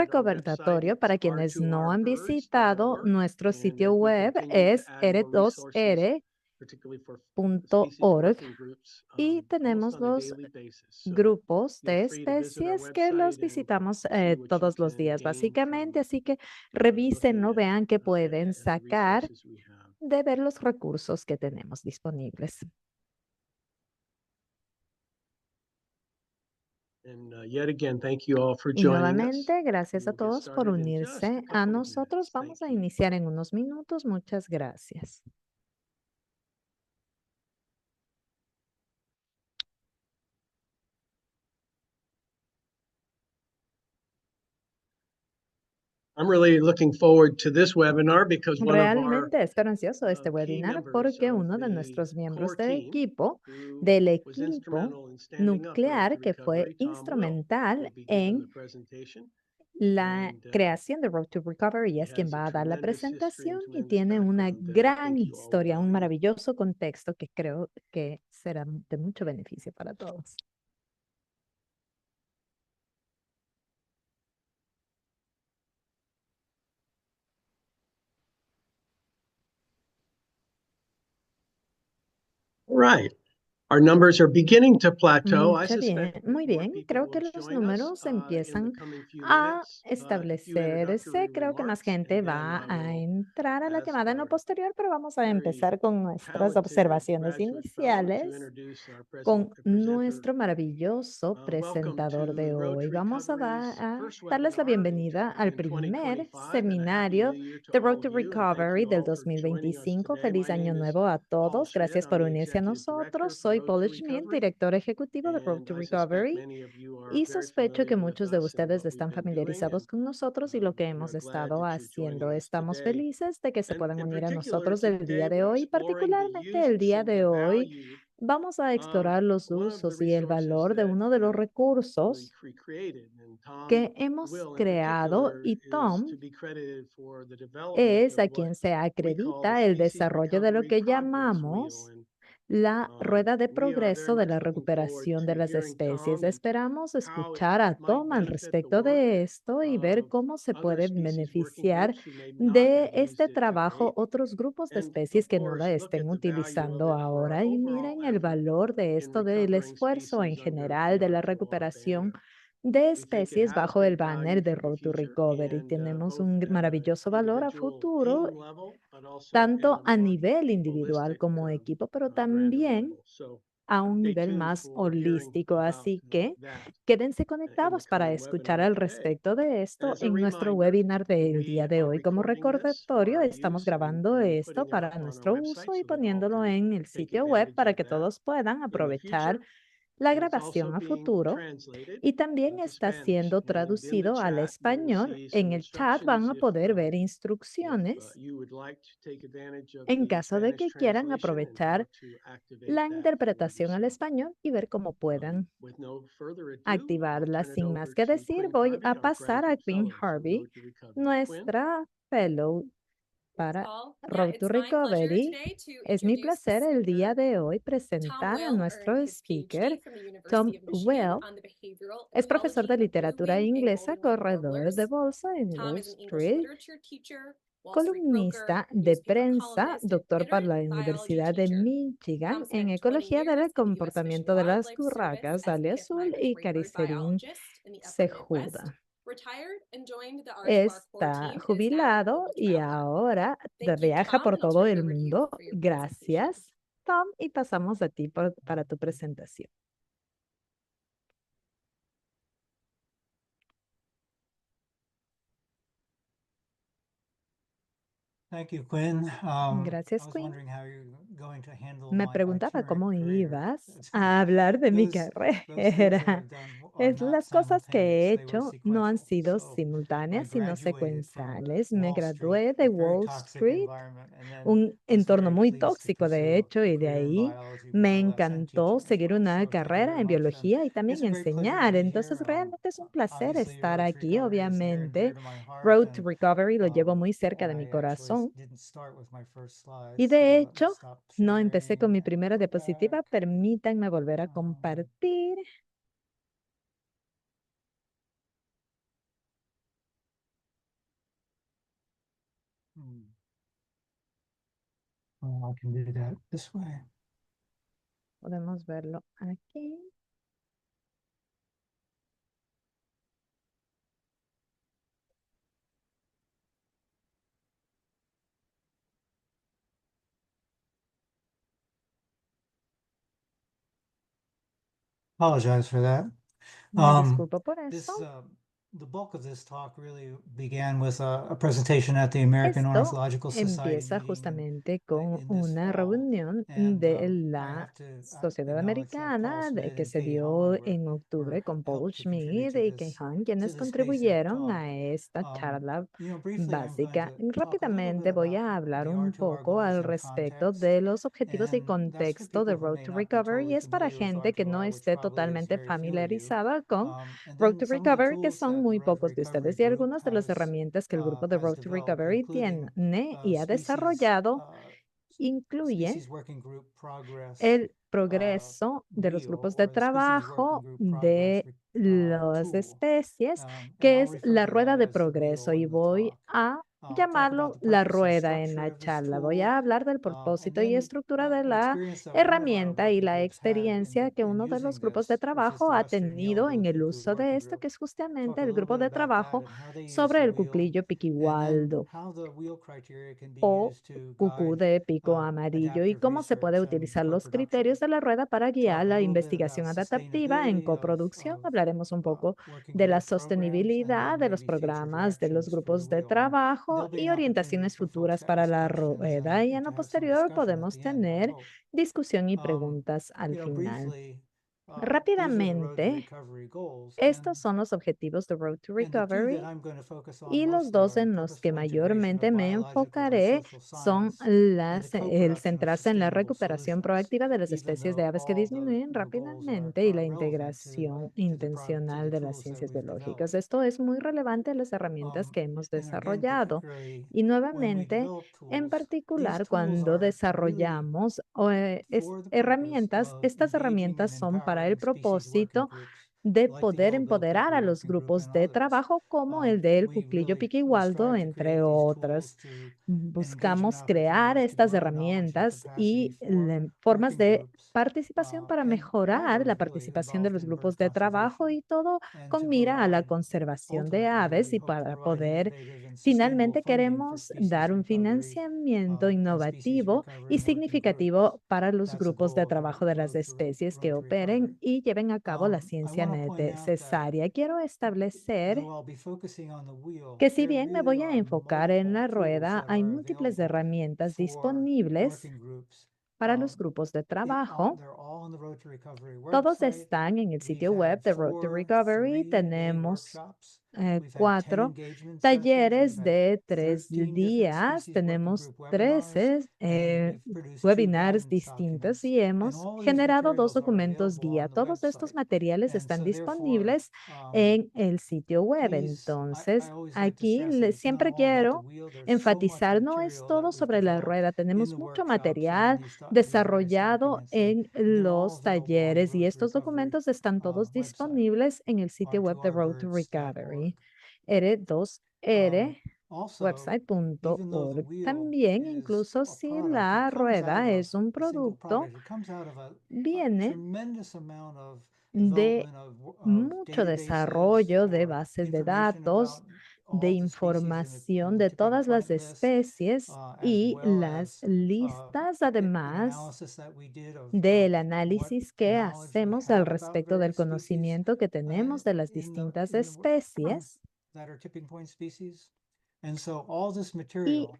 recordatorio para quienes no han visitado nuestro sitio web es r2r.org y tenemos los grupos de especies que los visitamos todos los días, básicamente. Así que revisen, no vean que pueden sacar de ver los recursos que tenemos disponibles. Y nuevamente, gracias a todos por unirse a nosotros. Vamos a iniciar en unos minutos. Muchas gracias. Realmente espero ansioso este webinar porque uno de nuestros miembros de equipo, del equipo nuclear que fue instrumental en la creación de Road to Recovery, es quien va a dar la presentación y tiene una gran historia, un maravilloso contexto que creo que será de mucho beneficio para todos. Muy bien. Creo que los números empiezan a establecerse. Creo que más gente va a entrar a la llamada en lo posterior, pero vamos a empezar con nuestras observaciones iniciales con nuestro maravilloso presentador de hoy. Vamos a darles la bienvenida al primer seminario de Road to Recovery del 2025. Feliz año nuevo a todos. Gracias por unirse a nosotros. Soy Paula Schmidt, director ejecutivo de Road to Recovery. Y sospecho que muchos de ustedes están familiarizados con nosotros y lo que hemos estado haciendo. Estamos felices de que se puedan unir a nosotros el día de hoy, particularmente el día de hoy. Vamos a explorar los usos y el valor de uno de los recursos que hemos creado y Tom es a quien se acredita el desarrollo de lo que llamamos la rueda de progreso de la recuperación de las especies. Esperamos escuchar a Tom al respecto de esto y ver cómo se pueden beneficiar de este trabajo otros grupos de especies que no la estén utilizando ahora. Y miren el valor de esto, del esfuerzo en general de la recuperación de especies bajo el banner de Road to Recovery. Tenemos un maravilloso valor a futuro tanto a nivel individual como equipo, pero también a un nivel más holístico. Así que quédense conectados para escuchar al respecto de esto en nuestro webinar del día de hoy. Como recordatorio, estamos grabando esto para nuestro uso y poniéndolo en el sitio web para que todos puedan aprovechar la grabación a futuro y también está siendo traducido al español. En el chat van a poder ver instrucciones en caso de que quieran aprovechar la interpretación al español y ver cómo puedan activarla. Sin más que decir, voy a pasar a Queen Harvey, nuestra fellow para Road to Recovery. Es mi placer el día de hoy presentar a nuestro speaker, Tom Well. Es profesor de literatura inglesa, corredor de bolsa en Wall Street, columnista de prensa, doctor por la Universidad de Michigan en ecología del comportamiento de las curracas, Ale Azul y Caricerín Sejuda. Está jubilado y ahora viaja por todo el mundo. Gracias, Tom, y pasamos a ti para tu presentación. Gracias, Quinn. Me preguntaba cómo ibas a hablar de mi carrera. Las cosas que he hecho no han sido simultáneas, sino secuenciales. Me gradué de Wall Street, un entorno muy tóxico, de hecho, y de ahí me encantó seguir una carrera en biología y también enseñar. Entonces, realmente es un placer estar aquí, obviamente. Road to Recovery lo llevo muy cerca de mi corazón. Y de hecho, no empecé con mi primera diapositiva. Permítanme volver a compartir. Well, I can do that this way. Podemos verlo aquí. Apologize for that. Me disculpo por This eso. the bulk of this talk really began with a presentation at the American Esto Ornithological Society empieza meeting justamente con in this una fall, reunión and de I la have to Sociedad acknowledge that Paul Americana Schmidt que and se Katie dio Holland en octubre con Paul helped to contribute Schmidt y Kay Han, to quienes this basic contribuyeron talk. a esta charla Briefly, I'm going básica. to talk a little bit Rápidamente voy about a hablar the un R2R poco goals al and respecto context, de los objetivos y and that's for contexto de people who Road may to not be Recovery y totally es para familiar with gente que no R2R, which esté probably is totalmente very few of you. familiarizada con And Road then to some of the Recovery, que tools son that the muy Road to pocos de Recovery ustedes, y group algunas de las herramientas que el grupo de has Road to developed, Recovery including tiene y ha species desarrollado, incluye species working group progress el progreso de los wheel, grupos de or the species working trabajo group progress de las tool. especies, And que I'll es refer la to rueda that de as the progreso, wheel y in the voy talk. a Talk about llamarlo the la purpose and rueda en structure la of this charla. Voy tool, a hablar del and propósito y then estructura de an la experience that one of our herramienta y working la groups had experiencia que in uno de using los grupos de this, which is trabajo the ha Western tenido en el Yellow-billed Cuckoo uso de Working esto, Group. que es justamente Talk a el little grupo bit de about that trabajo and how they use sobre the el wheel, cuclillo and then piquiwaldo how the wheel criteria can be o used to cucú guide de pico amarillo, y adaptive cómo se puede research and utilizar los co-production. criterios de la rueda para guiar Talk a la little bit investigación about adaptativa en sustainability coproducción. Hablaremos un poco working de la group programs, and sostenibilidad then de los maybe future programas de los directions for the grupos de wheel. And trabajo there'll be an y opportunity orientaciones for folks futuras to para ask la questions rueda. Y en and to lo have some posterior discussion at podemos the end, I tener hope. discusión y Um, preguntas al final. Briefly, these are the Road to Rápidamente, Recovery goals, estos son los objetivos de Road to and the two that Recovery, I'm going to focus on y los mostly dos are the en los que purposeful integration of mayormente me biological and enfocaré social son science and the el co-production of centrarse en la sustainable recuperación solutions, proactiva de las even especies de though aves que all disminuyen the goals rápidamente y are la relevant integración to intencional the de las tools that ciencias we've biológicas. developed. Esto es muy relevante en las herramientas Um, que hemos and again, desarrollado. particularly Y when we nuevamente, develop en tools, these particular, tools cuando are to really desarrollamos for the purpose herramientas, of estas engaging herramientas and son para el empowering species working propósito groups de like the poder Yellow-billed empoderar Cuckoo a los Working Group grupos and de others. trabajo como el del cuclillo We piquiwaldo, strive to entre create these tools otras. to engagement Buscamos crear opportunities to estas grow knowledge and herramientas capacity y for formas working de groups, participación para and all mejorar la those really participación de involved los in bird grupos de trabajo, conservation, y todo and con to mira a la provide, conservación de ultimately, aves. we Y hope to para provide poder, innovative and sustainable finalmente, funding for queremos species dar un recovery financiamiento and species innovativo y recovery working groups. significativo para los That's a grupos de goal of trabajo de las Road especies que to Recovery. operen y lleven a cabo la I ciencia want to point out that necesaria. Quiero establecer though I'll be focusing on the wheel, que, si there bien me really voy a are enfocar en multiple la tools rueda, that hay are múltiples available herramientas for disponibles working groups. para los grupos de trabajo. They're all on the Road to Recovery Todos website. están en el We've sitio web had de Road to Recovery. 3 day Tenemos workshops. We've had 10 4 engagement sessions. We've talleres had de 3 13 different días, species working tenemos group webinars, 13 and we've produced 2 webinars guidance distintos, documents. y And hemos all of these generado 2 materials are documentos available guía. on the Todos estos website. materiales And están so therefore, disponibles en el sitio web. I Entonces, always like to aquí stress that it's not siempre all about the quiero wheel. There's so much enfatizar, no es material that todo we've sobre la developed rueda. in Tenemos the mucho workshops and in material these various desarrollado documents, en and they're all los available on the talleres, y Road to estos Recovery documentos están todos website, disponibles en el sitio web de Road to r2rbirds.org. Recovery, R2R Also, even though the website.org. wheel También, is incluso a si product, it la comes out of rueda es un a single producto, product. It comes out of a viene tremendous amount of de development of mucho databases desarrollo de for bases de information about datos, de all the species in información the de tipping todas las point list, especies, as y well las as listas, the además analysis that we did of del what análisis que knowledge we hacemos al have about respecto del various species conocimiento que tenemos de las in the distintas especies. that are tipping point species. And so all this Y material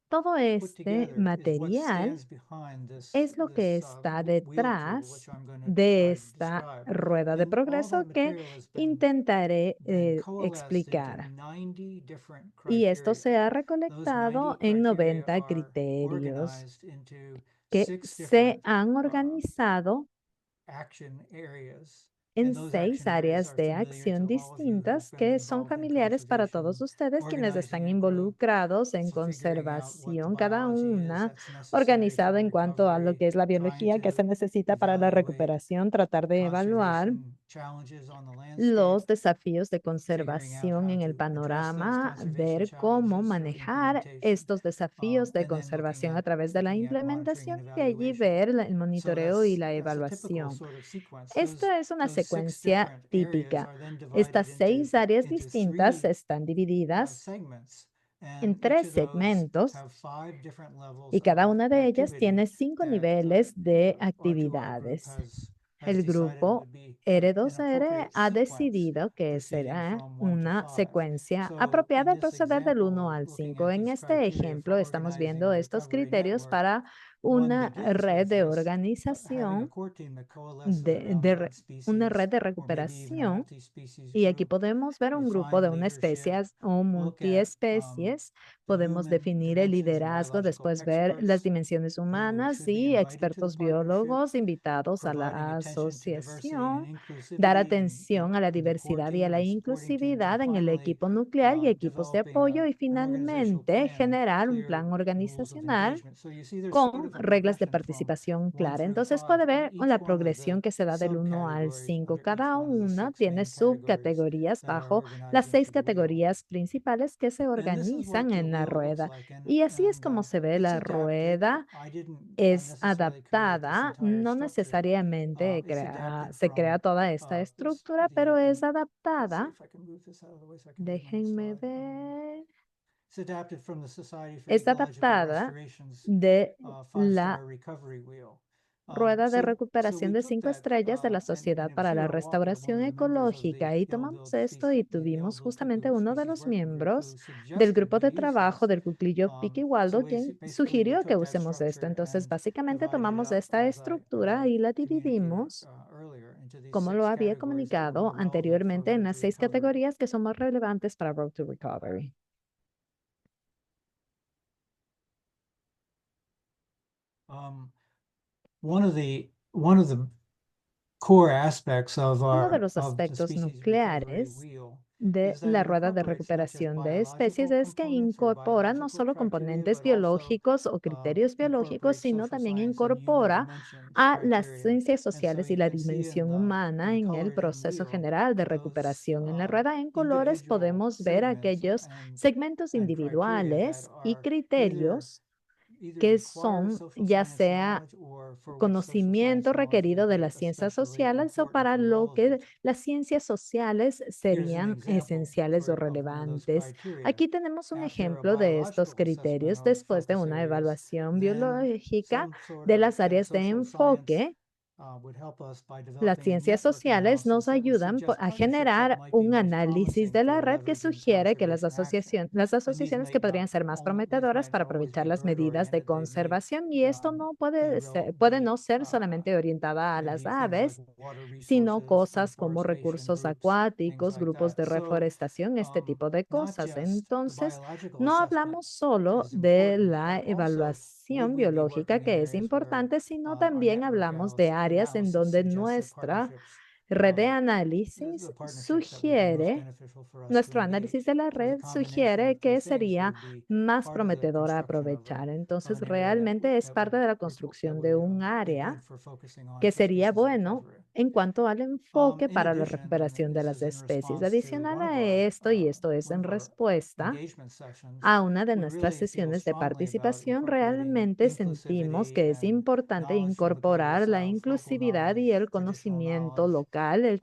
todo put este together is what material stands behind es lo que this está wheel tool, which detrás I'm going to de try to esta describe. rueda de And all progreso that que material has intentaré been coalesced into explicar. 90 different Y esto criteria. se ha Those recolectado 90 en criteria 90 are criterios organized into que 6 se different han organizado action areas. en And those 6 action areas áreas are de familiar acción to all of you who've distintas, been que son involved in familiares para todos conservation, ustedes quienes organizing están a group, involucrados en so figuring out what the conservación, cada biology is una that's necessary organizada for en cuanto a lo recovery, que es la trying biología que se to necesita para la evaluate recuperación, tratar de evaluar conservation los desafíos de conservación en el panorama, ver cómo manejar estos desafíos de conservación a través de la implementación y allí ver el monitoreo y la evaluación. Esta es una secuencia típica. Estas 6 áreas distintas están divididas en 3 segmentos y cada una de ellas tiene 5 niveles de actividades. El grupo R2R ha decidido que será una secuencia apropiada de proceder del 1 al 5. En este ejemplo, estamos viendo estos criterios para una red de organización, una red de recuperación. Y aquí podemos ver un grupo de una especie o multiespecies. Podemos definir el liderazgo, después ver las dimensiones humanas y expertos biólogos invitados a la asociación. Dar atención a la diversidad y a la inclusividad en el equipo nuclear y equipos de apoyo. Y finalmente, generar un plan organizacional con reglas de participación clara. Entonces puede ver la progresión que se da del 1 al 5. Cada una tiene subcategorías bajo las 6 categorías principales que se organizan en la rueda. Y así es como se ve la rueda. Es adaptada, no necesariamente se crea toda esta estructura, pero es adaptada. Déjenme ver. Es adaptada de la rueda de recuperación de 5 estrellas de la Sociedad para la Restauración Ecológica. Y tomamos esto y tuvimos justamente uno de los miembros del grupo de trabajo del Cuclillo Piqui Waldo quien sugirió que usemos esto. Entonces, básicamente tomamos esta estructura y la dividimos, como lo había comunicado anteriormente, en las 6 categorías que son más relevantes para Road to Recovery. Uno de los aspectos nucleares de la rueda de recuperación de especies es que incorpora no solo componentes biológicos o criterios biológicos, sino también incorpora a las ciencias sociales y la dimensión humana en el proceso general de recuperación. En la rueda en colores podemos ver aquellos segmentos individuales y criterios que son ya sea conocimiento requerido de las ciencias sociales o para lo que las ciencias sociales serían esenciales o relevantes. Aquí tenemos un ejemplo de estos criterios después de una evaluación biológica de las áreas de enfoque. Las ciencias sociales nos ayudan a generar un análisis de la red que sugiere que las asociaciones que podrían ser más prometedoras para aprovechar las medidas de conservación, y esto no puede no ser solamente orientada a las aves, sino cosas como recursos acuáticos, grupos de reforestación, este tipo de cosas. Entonces, no hablamos solo de la evaluación biológica, que es importante, sino también hablamos de áreas en donde nuestra red de análisis sugiere, nuestro análisis de la red sugiere que sería más prometedora aprovechar. Entonces, realmente es parte de la construcción de un área que sería bueno en cuanto al enfoque para la recuperación de las especies. Adicional a esto, y esto es en respuesta a una de nuestras sesiones de participación, realmente sentimos que es importante incorporar la inclusividad y el conocimiento local, el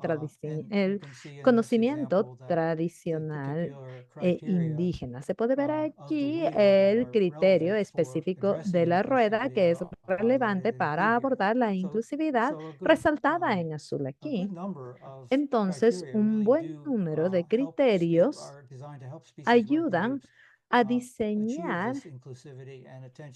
conocimiento tradicional e indígena. Se puede ver aquí el criterio específico de la rueda que es relevante para abordar la inclusividad resaltada en azul aquí. Entonces, un buen número de criterios ayudan a diseñar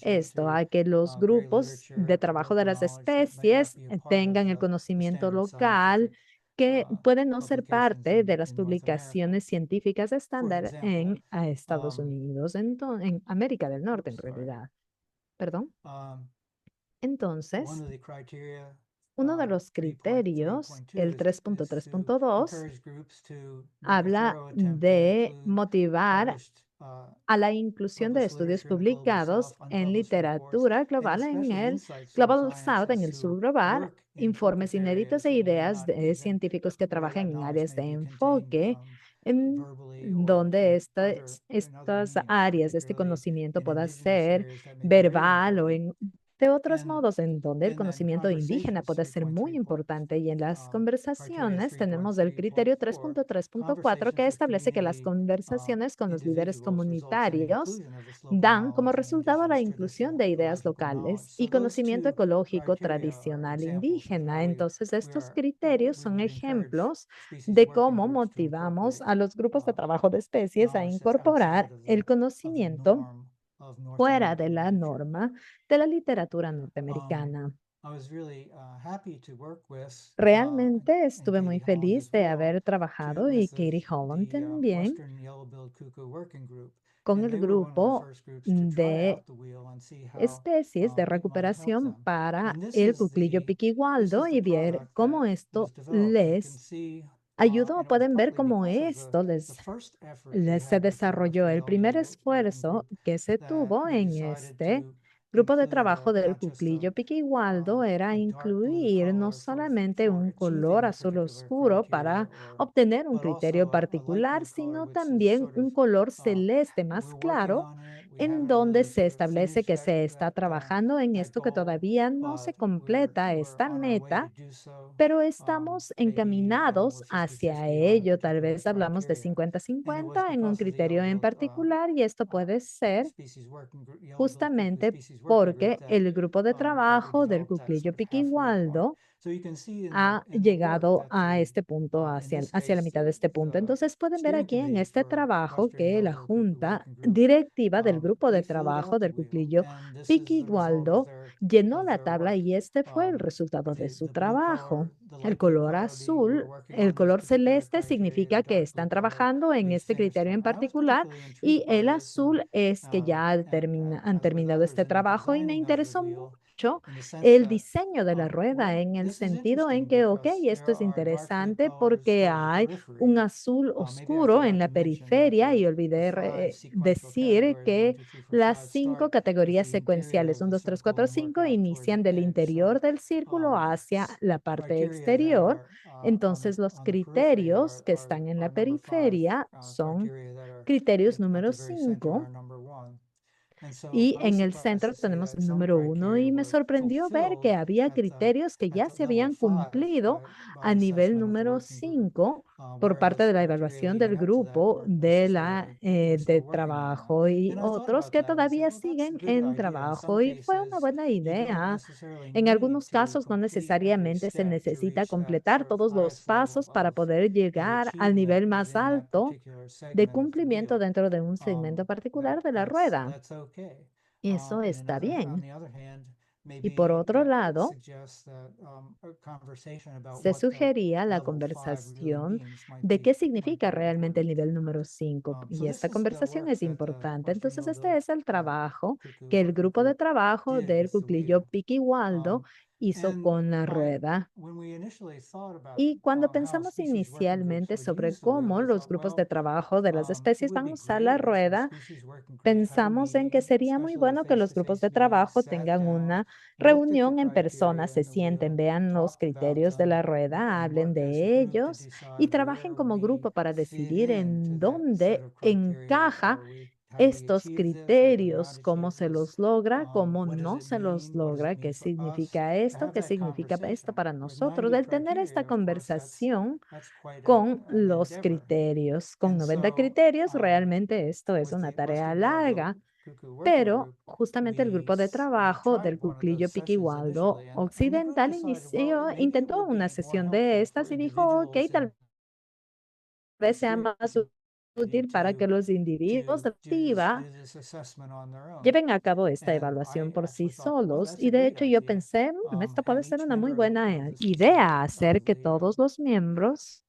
esto, a que los grupos de trabajo de las especies tengan el conocimiento local que puede no ser parte de las publicaciones científicas estándar en Estados Unidos, en América del Norte en realidad. Perdón. Entonces, uno de los criterios, el 3.3.2, habla de motivar a la inclusión de published estudios literature and global publicados south, en unpublished reports, literatura and global en especially el insights from Global South, en el scientists sur who global, work in informes focus inéditos areas e that may ideas not de even, científicos que where trabajan that en knowledge áreas may de be contained enfoque, en verbally or donde in other estas means, áreas de este particularly conocimiento in pueda indigenous ser areas that may be very verbal o important. en de otros And modos, en donde el then conocimiento indígena conversations puede ser muy 3.3. importante. Y en las Criteria conversaciones tenemos el criterio 3.3.4, 3.3.4 que conversations with establece que las community conversaciones con los líderes individuals results in comunitarios inclusion of this local dan como knowledge and resultado la indigenous inclusión traditional de ideas ecological knowledge. locales So y those conocimiento two ecológico criteria are tradicional examples of indígena. how Entonces, estos are, criterios we son would encourage ejemplos species de working cómo groups to motivamos incorporate a los grupos de trabajo de especies a knowledge that's outside incorporar el of the conocimiento norm of North fuera de American la literature. norma de la literatura Um, norteamericana. I was really happy to work with, Realmente and estuve muy Katie Holland feliz as de well, haber trabajado, y Katie Holland the también, Western Yellow-billed Cuckoo Working Group. con And el they were one of the grupo first groups to try de out the wheel and see how especies de it might help recuperación them. para And el cuclillo this is piquigualdo the y ver product cómo that was esto developed. You can les see, ayudó. and it was Pueden ver partly cómo because of esto the les first effort they se had with the desarrolló. Western El primer Yellow-billed Working esfuerzo Group que se that tuvo we en decided este to grupo de include trabajo del not just cuclillo piquigualdo era a dark blue incluir no color solamente for un color achieving a azul particular oscuro criteria, para obtener un but criterio also a light particular, blue color, sino which is también sort of, un color celeste más we're working claro, on it. We en haven't donde really se sort of establece finished que se está trabajando en that esto, que goal, todavía no se but completa we're esta on our way to meta, do so. pero estamos Maybe encaminados we'll 50 hacia fifty on a ello. Tal particular vez hablamos de criteria. And it was 50-50 en un because of the criterio en yellow-billed particular, y esto puede ser Yellow-billed Cuckoo justamente Species Working Group porque that el grupo de we trabajo del developed that cuclillo sort of halfway point. piquigualdo So you can see ha in the work llegado that a este punto, in hacia, this hacia la case, mitad de este punto. the Entonces pueden ver steering aquí en committee este for trabajo Western que la Yellow-billed Cuckoo junta Working Group, directiva del grupo de they filled trabajo out the del wheel, cuclillo and this is the result piquigualdo llenó of la their tabla, work. y este fue el resultado de su The blue trabajo. color, the El light blue color color being we're azul, working el on this color particular celeste criteria, the significa que dark blue están color trabajando en we este finished criterio on. en And I was particular, particularly intrigued y by el this, azul es que ya han as with terminado este others in the trabajo, y me designing of the interesó wheel, mucho in the sense el that, diseño de la rueda, well, en el this is sentido en interesting que, ok, because there esto es are dark blue interesante colors porque for the hay un periphery. azul Maybe I oscuro en forgot la to mention that periferia, y the olvidé five sequential decir categories, one, que two, three, four, las five, 5 start with categorías the interior secuenciales, of 1, the 2, 3, circle 4, and work 5, out toward the inician del edge. So interior del círculo hacia la parte criteria that exterior. are Entonces, los on the periphery criterios que están en la are number five periferia son criteria that are criterios at número the very center 5, are number one. And so y I was en el surprised centro to see tenemos that el some número 1, criteria y me were sorprendió ver que fulfilled había criterios que at ya the se level habían five cumplido a by nivel assessment of the número working group, 5 por parte de whereas la criteria evaluación del leading up to that grupo weren't de la necessarily, we're de still working on them. trabajo, y And I thought otros about que that and I said, todavía well, that's a siguen good en idea. In some trabajo, y fue una cases, buena you don't idea. necessarily En need algunos to casos no complete every necesariamente se step to necesita reach that completar sort of todos los highest level pasos para poder of llegar al achievement nivel más within that alto particular de segment of the cumplimiento wheel. dentro de un segmento particular de la rueda. That's okay. Eso está On bien. the other hand, Y por maybe otro that lado, suggests that a conversation about se what that sugería la level five really conversación means de qué might significa be realmente el important. nivel número 5, So y this esta is the conversación work es that the importante. Western Entonces, este Yellow-billed es el trabajo Cuckoo que el Working grupo de Group trabajo did del with the cuclillo wheel. Piquiwaldo hizo And con la rueda. when we initially thought about Y cuando how pensamos species working groups inicialmente would sobre use the wheel, cómo we los thought, grupos de well, trabajo de las it especies would van a be usar la great if the rueda, species working groups had a pensamos en que meeting, sería muy especially a bueno que los grupos face-to-face de meeting, trabajo sat tengan down, una looked at the reunión en persona, criteria se in the sienten, wheel, vean los talked about criterios de them, la rueda, and hablen work as a de group to ellos y decide trabajen where como we grupo para fit decidir into en that set dónde of criteria. encaja Have we estos achieved this? Have we not criterios, cómo achieved se this? los logra, cómo What does no it se los mean? What does it logra, mean qué for us? significa To esto, have qué that significa esto conversation para with nosotros. 90 Del tener esta criteria, of course, conversación that's quite con an los endeavor. criterios, con And 90 so, criterios, realmente esto es with una the tarea Western Yellow-billed larga, Cuckoo Working pero Group, justamente el grupo de we trabajo tried del one of those cuclillo sessions piquiwaldo initially, and the group occidental decided, well, maybe it intentó would una be more sesión de helpful for estas y dijo, ok, individuals in tal vez sea steering más committee útil para que los individuos activa do this assessment on their own. lleven a cabo esta And evaluación I por sí actually thought, well, solos. that's a Y de great hecho yo idea. pensé, esta Have puede ser each una muy member buena of this idea, hacer que todos los miembros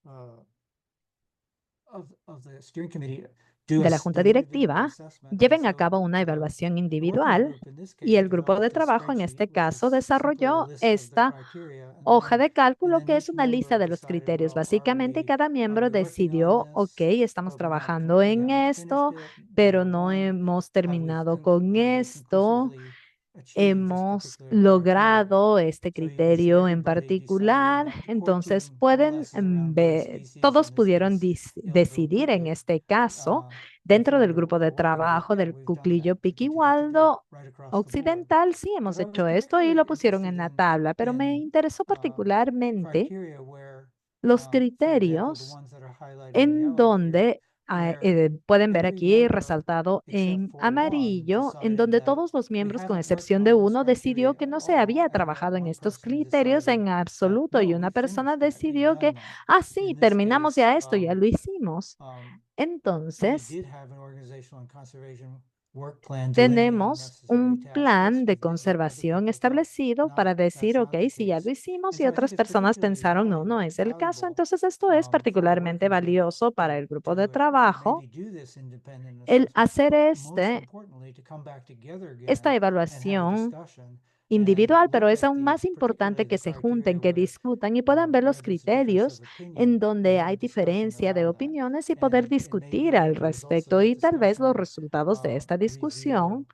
of the steering committee do a de la junta individual directiva assessment. And lleven a so cabo una evaluación the working individual group in this y case el grupo de developed a trabajo en spreadsheet, este which caso is simply a desarrolló list of the esta criteria, hoja de and cálculo then que es each una lista member de los decided, criterios well, básicamente y cada are miembro we working on decidió, ok, this, estamos but trabajando we en haven't finished esto, it, pero number no one, hemos terminado con have we esto. conclusively achieved this Hemos particular criteria? logrado este So you can see criterio en everybody decided particular, that the core entonces team pueden coalesces around bird species, todos in this pudieron case, ill-billed decidir en cuckoo. este caso, dentro Within del grupo de our working group, trabajo yeah, del we've done that cuclillo piquihualdo right across the board. occidental, sí hemos But I was hecho esto y particularly lo pusieron interested en la tabla, pero me in interesó particularmente criteria where, los for example, the criterios ones that are highlighted in en yellow here, donde where pueden ver every aquí member resaltado except en for one amarillo, en decided donde that todos los we miembros, con haven't worked excepción de on this uno, decidió criteria que at no se all, había and that trabajado en one estos person criterios decided en that absoluto no, y we una persona finished that, we've decidió que, done that. ah, sí, In this terminamos case, ya esto, ya lo hicimos. we Entonces, did have an organizational and conservation work plan delineating tenemos necessary un tasks. Yes, plan we de did look at it, but conservación they thought, establecido no, para decir, that's ok, not the sí, ya lo case. hicimos And y so I think otras it's personas particularly pensaron, no, no es el caso. valuable Entonces, esto es for our particularmente working group valioso para el grupo de to trabajo, maybe do this independent el assessment, hacer but most este importantly, to come back together esta again and have a evaluación discussion and individual, pero look es at aún the, más importante particularly que the se criteria junten, que discutan y puedan ver los where there's a difference of criterios opinion en and donde have hay a discussion diferencia de around that. opiniones y poder And discutir maybe al the results of respecto. that Y tal vez los discussion resultados de esta reveal discusión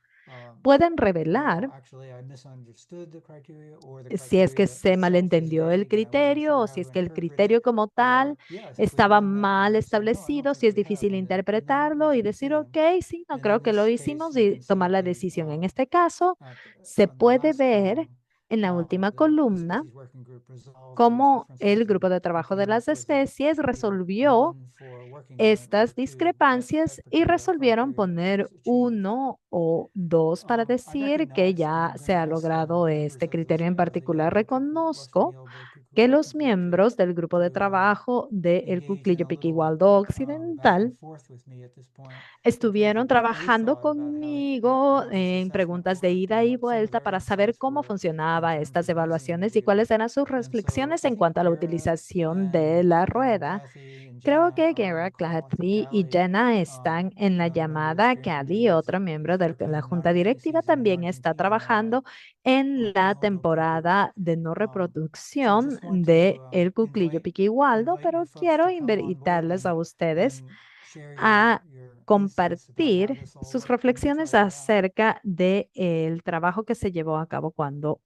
pueden no, revelar actually, I misunderstood the criteria, or the si es que criteria se itself is malentendió el vague and I wasn't criterio sure o how si to es que el interpret it. criterio como tal Or, yeah, I think we've estaba done that. And mal they said, no, I don't establecido, si think es we have. difícil And then we interpretarlo y can decir, consider ok, them. sí, no And in creo que lo this case, hicimos you y can see tomar at la the decisión. En este caso, se on the puede last ver column en la how última the columna species working group resolved these cómo differences el and grupo de trabajo de came up las with especies either resolvió 1 for working on it or estas 2 at discrepancias y particular resolvieron criteria poner was achieved. uno o dos para I decir que recognize, ya se ha as logrado members este of the criterio en particular. yellow-billed cuckoo, western Reconozco yellow-billed cuckoo que working los group miembros del grupo de trabajo del engage in cuclillo a little piquigualdo back and occidental forth with me at this point in terms estuvieron of what they trabajando thought about conmigo how this en assessment preguntas de worked ida and y what some of vuelta their para saber insights cómo were in funcionaban terms estas of using the evaluaciones y wheel. cuáles eran sus And so reflexiones I en think cuanto a la Gara utilización de la and rueda. Kathy and Creo Jenna que are on Gara, the call, and Clary y Callie, Jenna están en la a member of llamada. steering Callie, committee, otro miembro de la participated in junta RFA directiva, season in también está Argentina trabajando en la on ill-billed cuckoos. temporada de no So reproducción just want de to el cuclillo piquihualdo, invite you pero folks quiero to come on board invitarles a ustedes and share a your insights about how compartir this all sus worked when you reflexiones tried it out. acerca del trabajo que se llevó a cabo cuando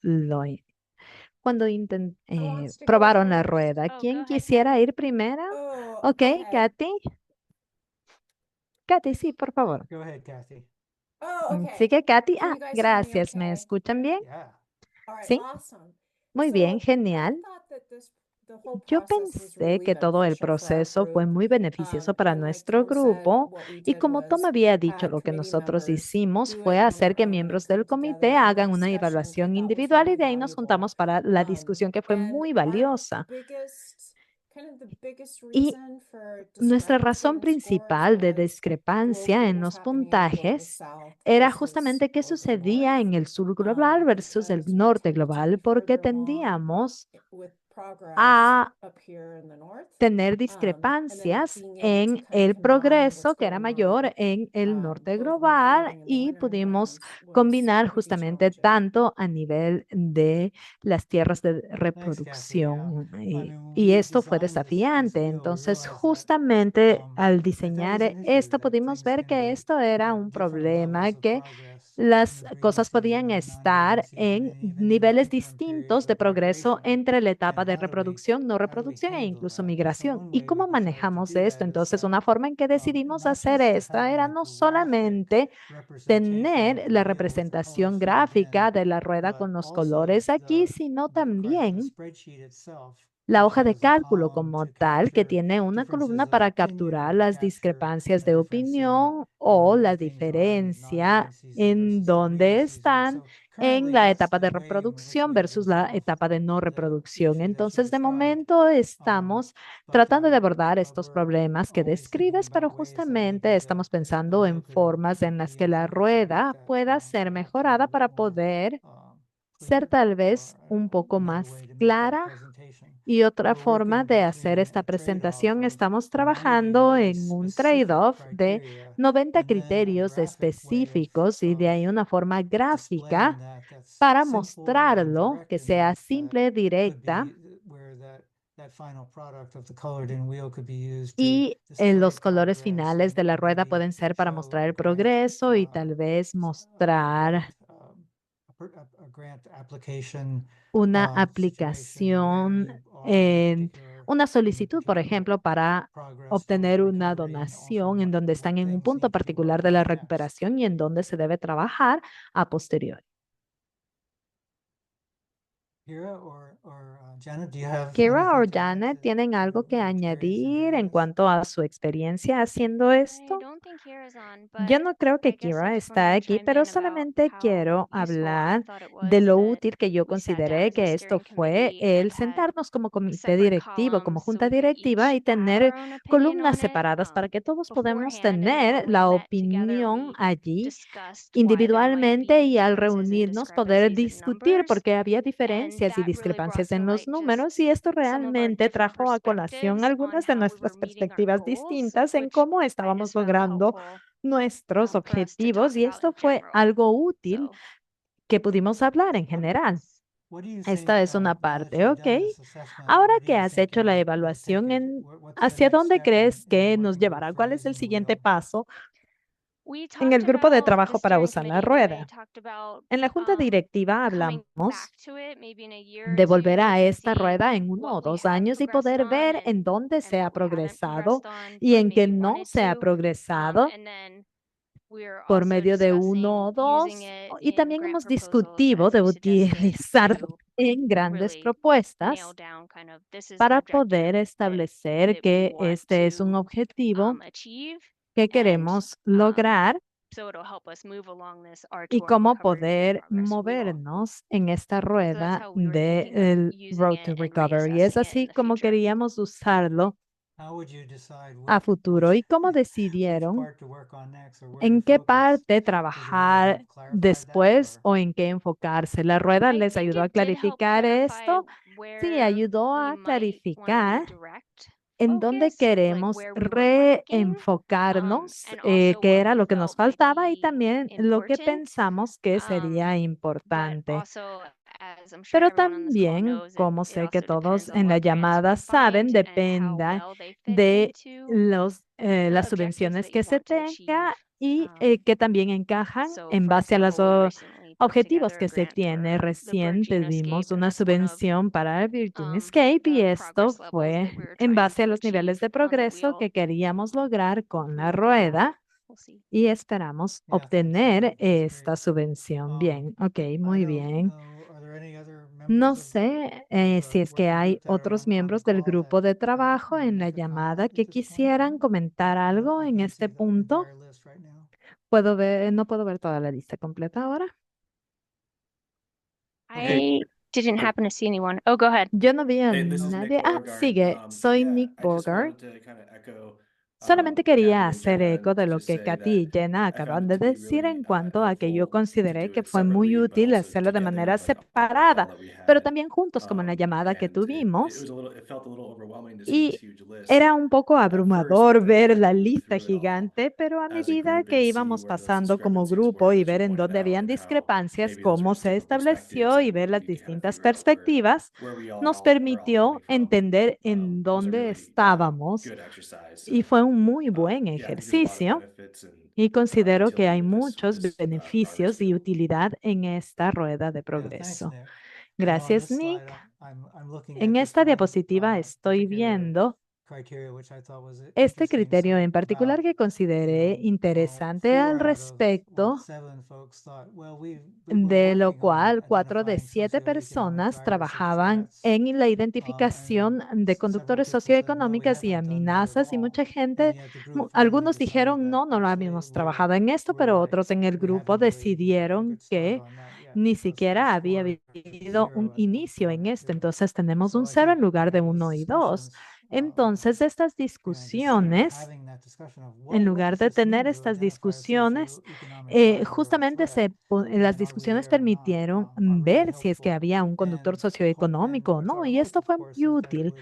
Who wants to go probaron la first? rueda. Oh, go ¿Quién ahead, quisiera Kathy. ir primero? Oh, Ok, okay. Katy. Katy, sí, por favor. Go ahead, Kathy. Oh, Sí okay. que Katy. Can you guys hear me Gracias. ¿Me okay? escuchan bien? Yeah. All right, Sí, awesome. muy bien, So I genial. thought that the whole Yo process was pensé really que todo el beneficial for our proceso fue group. muy beneficioso para And like nuestro Tom said, grupo what we y did como Tom was había dicho, had lo que committee nosotros members hicimos do fue it on hacer their que own and miembros come del together comité and have a hagan una discussion that I evaluación thought was individual y really de ahí nos valuable. juntamos para la discusión que fue And muy our valiosa. biggest, kind of the biggest Y reason for nuestra discrepancy razón in scores principal de was discrepancia globally en was los happening in the global puntajes south era versus justamente qué global sucedía north. en el sur global versus el Because we norte tended to global, be porque further along tendíamos with progress a up here in the north. tener And then discrepancias being able to en kind of el combine what's progreso que era going mayor on en el norte both in the global breeding and the y wintering pudimos grounds was combinar pretty justamente challenging. tanto a nivel de las tierras de Thanks, Kathy. Yeah. reproducción I mean, when y we esto fue designed this desafiante. wheel, we Entonces, realized that justamente al that was diseñar an issue, esto that pudimos things ver can que be esto era at un different problema, levels of que progress in las the breeding cosas season podían and the non-breeding estar season en and even in the niveles interim periods distintos de of progreso migration. entre la etapa And de reproducción, no how do we reproducción e handle incluso that? And so migración. one ¿Y way we cómo decided to manejamos do esto? that is Entonces, set una forma en que decidimos not hacer just to esto have era a no graphic solamente representation of tener the la wheel with the colors representación filled in, gráfica de la rueda but con los also colores aquí, sino the también spreadsheet itself la hoja de has a cálculo column como to tal, que capture tiene una differences columna of para opinion capturar or to las capture discrepancias a de difference opinión in o where la things are in non-breeding diferencia season en versus the dónde breeding season. están So en currently la that's etapa the de way in which reproducción we have versus la resolved etapa de no the reproducción. issue that you Entonces, de described. momento estamos tratando de abordar But estos we're problemas que always thinking describes, pero about ways that justamente maybe estamos the pensando wheel en formas en could las be que la improved to make rueda that pueda ser track a little mejorada bit para more poder ser tal vez un poco más clara. Y otra forma de hacer esta presentación, estamos trabajando en un trade-off de 90 criterios específicos y de ahí una forma gráfica para mostrarlo, que sea simple, directa y los colores finales de la rueda pueden ser para mostrar el progreso y tal vez mostrar una aplicación, una solicitud, por ejemplo, para obtener una donación en donde están en un punto particular de la recuperación y en donde se debe trabajar a posteriori. Kira o Janet, ¿tienen algo que añadir en cuanto a su experiencia haciendo esto? Yo no creo que Kira está aquí, pero solamente quiero hablar de lo útil que yo consideré que esto fue el sentarnos como comité directivo, como junta directiva y tener columnas separadas para que todos podamos tener la opinión allí individualmente y al reunirnos poder discutir porque había diferencias y discrepancias en los números y esto realmente trajo a colación algunas de nuestras perspectivas distintas en cómo estábamos logrando nuestros objetivos y esto fue algo útil que pudimos hablar en general. Esta es una parte, ¿ok? Ahora que has hecho la evaluación, ¿hacia dónde crees que nos llevará? ¿Cuál es el siguiente paso en el grupo de trabajo para usar la rueda? En la junta directiva hablamos de volver a esta rueda en 1 o 2 años y poder ver en dónde se ha progresado y en qué no se ha progresado por medio de 1 o 2. Y también hemos discutido de utilizar en grandes propuestas para poder establecer que este es un objetivo que queremos lograr y cómo poder movernos en esta rueda del Road to Recovery. Es así como queríamos usarlo a futuro. ¿Y cómo decidieron en qué parte trabajar después o en qué enfocarse? ¿La rueda les ayudó a clarificar esto? Sí, ayudó a clarificar en dónde queremos reenfocarnos, qué era lo que nos faltaba y también lo que pensamos que sería importante. Pero también, como sé que todos en la llamada saben, depende de las subvenciones que se tenga y que también encajan en base a los objetivos que se tiene. Recién tuvimos una subvención para Virgin Escape y esto fue en base a los niveles de progreso que queríamos lograr con la rueda y esperamos obtener esta subvención. Bien, ok, muy bien. No sé si es que hay otros miembros del grupo de trabajo en la llamada que quisieran comentar algo en este punto. Puedo ver, no puedo ver toda la lista completa ahora. Okay. I didn't happen to see anyone. Oh, go ahead. Yo no vi a Hey, this is Nick nadie. Ah, Beauregard. sigue. Soy Yeah, Nick I just Bogart. wanted to kind of echo Solamente Kathy quería and hacer Jenna eco de and lo just que say Katy that y Jenna I found acaban it de to be decir en really cuanto a que yo helpful to consideré do que it fue muy separately, but útil also hacerlo de together, manera like on the call separada, that we pero had. también juntos como en la llamada que And it tuvimos. was a little, it felt a little overwhelming to see this Y huge list era un poco at first, abrumador but then ver as la we moved lista through it all gigante, pero a as a medida group que and see íbamos where those pasando como discrepancies grupo were y that you ver en pointed dónde out habían and how discrepancias, maybe those are cómo just se different perspectives estableció y and ver las we can kind of distintas figure out perspectivas, where we nos all are all permitió coming from entender en was a dónde really estábamos good exercise. y So fue un muy buen yeah, I think there's a lot of ejercicio. benefits and Y considero que utility hay to muchos this progress beneficios y wheel. utilidad en esta rueda de progreso. Gracias, Nick. En esta diapositiva estoy viendo este criterio en particular que consideré interesante al respecto, de lo cual 4 de 7 personas trabajaban en la identificación de conductores socioeconómicas y amenazas y mucha gente, algunos dijeron no, no lo habíamos trabajado en esto, pero otros en el grupo decidieron que ni siquiera había habido un inicio en esto. Entonces tenemos un 0 en lugar de 1 y 2. Entonces, estas discusiones, en lugar de tener estas discusiones, justamente las discusiones permitieron ver si es que había un conductor socioeconómico o no, y esto fue muy útil.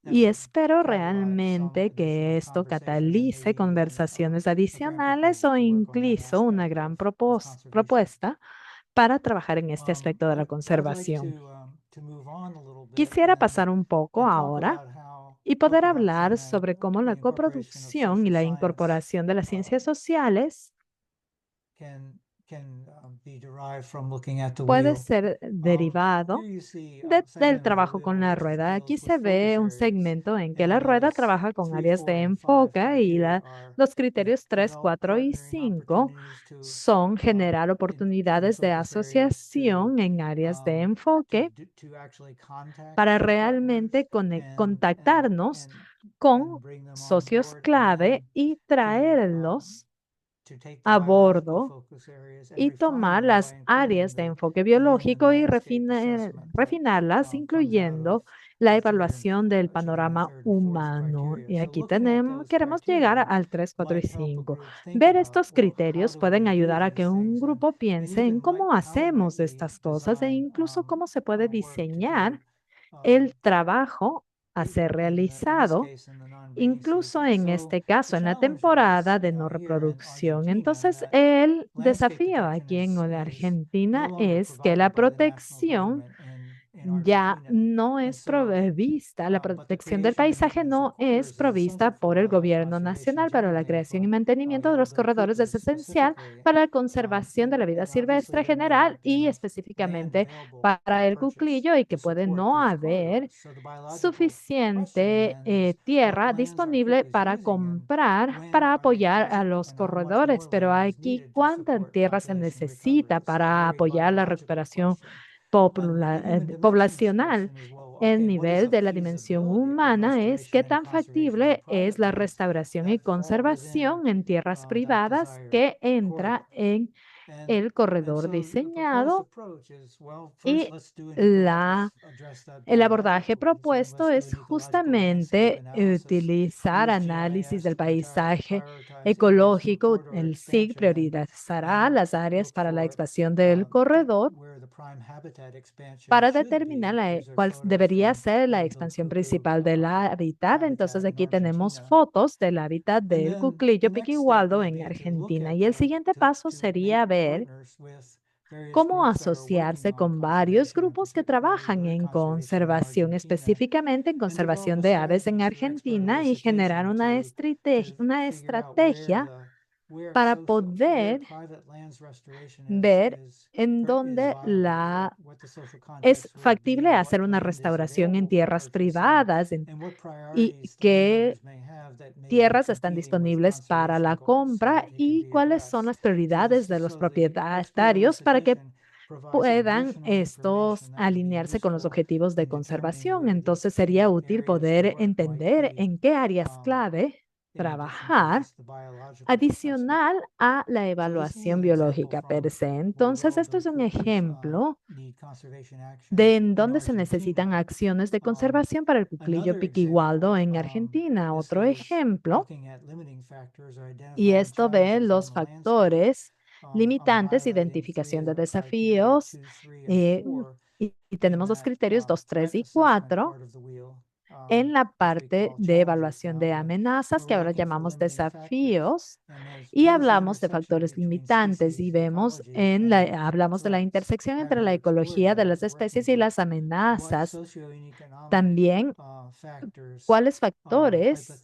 Y espero realmente que esto catalice conversaciones adicionales o incluso una gran propuesta para trabajar en este aspecto de la conservación. Quisiera pasar un poco ahora y poder hablar sobre cómo la coproducción y la incorporación de las ciencias sociales puede ser derivado del trabajo con la rueda. Aquí se ve un segmento en que la rueda trabaja con áreas de enfoque y los criterios 3, 4 y 5 son generar oportunidades de asociación en áreas de enfoque para realmente contactarnos con socios clave y traerlos a bordo y tomar las áreas de enfoque biológico y refinarlas, incluyendo la evaluación del panorama humano. Y aquí queremos llegar al 3, 4 y 5. Ver estos criterios pueden ayudar a que un grupo piense en cómo hacemos estas cosas e incluso cómo se puede diseñar el trabajo a ser realizado, incluso en este caso, en la temporada de no reproducción. Entonces, el desafío aquí en la Argentina es que la protección ya no es provista, la protección del paisaje no es provista por el gobierno nacional, pero la creación y mantenimiento de los corredores es esencial para la conservación de la vida silvestre general y específicamente para el cuclillo y que puede no haber suficiente tierra disponible para comprar, para apoyar a los corredores. Pero aquí, ¿cuánta tierra se necesita para apoyar la recuperación poblacional? El nivel de la dimensión humana es qué tan factible es la restauración y conservación en tierras privadas que entra en el corredor diseñado y el abordaje propuesto es justamente utilizar análisis del paisaje ecológico. El SIG priorizará las áreas para la expansión del corredor para determinar cuál debería ser la expansión principal del hábitat. Entonces aquí tenemos fotos del hábitat del cuclillo piquihualdo en Argentina. Y el siguiente paso sería ver cómo asociarse con varios grupos que trabajan en conservación, específicamente en conservación de aves en Argentina y generar una estrategia para poder ver en dónde es factible hacer una restauración en tierras privadas y qué tierras están disponibles para la compra y cuáles son las prioridades de los propietarios para que puedan estos alinearse con los objetivos de conservación. Entonces sería útil poder entender en qué áreas clave trabajar adicional a la evaluación biológica per se. Entonces, esto es un ejemplo de en dónde se necesitan acciones de conservación para el cuclillo piquihualdo en Argentina. Otro ejemplo, y esto ve los factores limitantes, identificación de desafíos, y tenemos los criterios 2, 3 y 4 en la parte de evaluación de amenazas, que ahora llamamos desafíos, y hablamos de factores limitantes y vemos hablamos de la intersección entre la ecología de las especies y las amenazas. También, ¿cuáles factores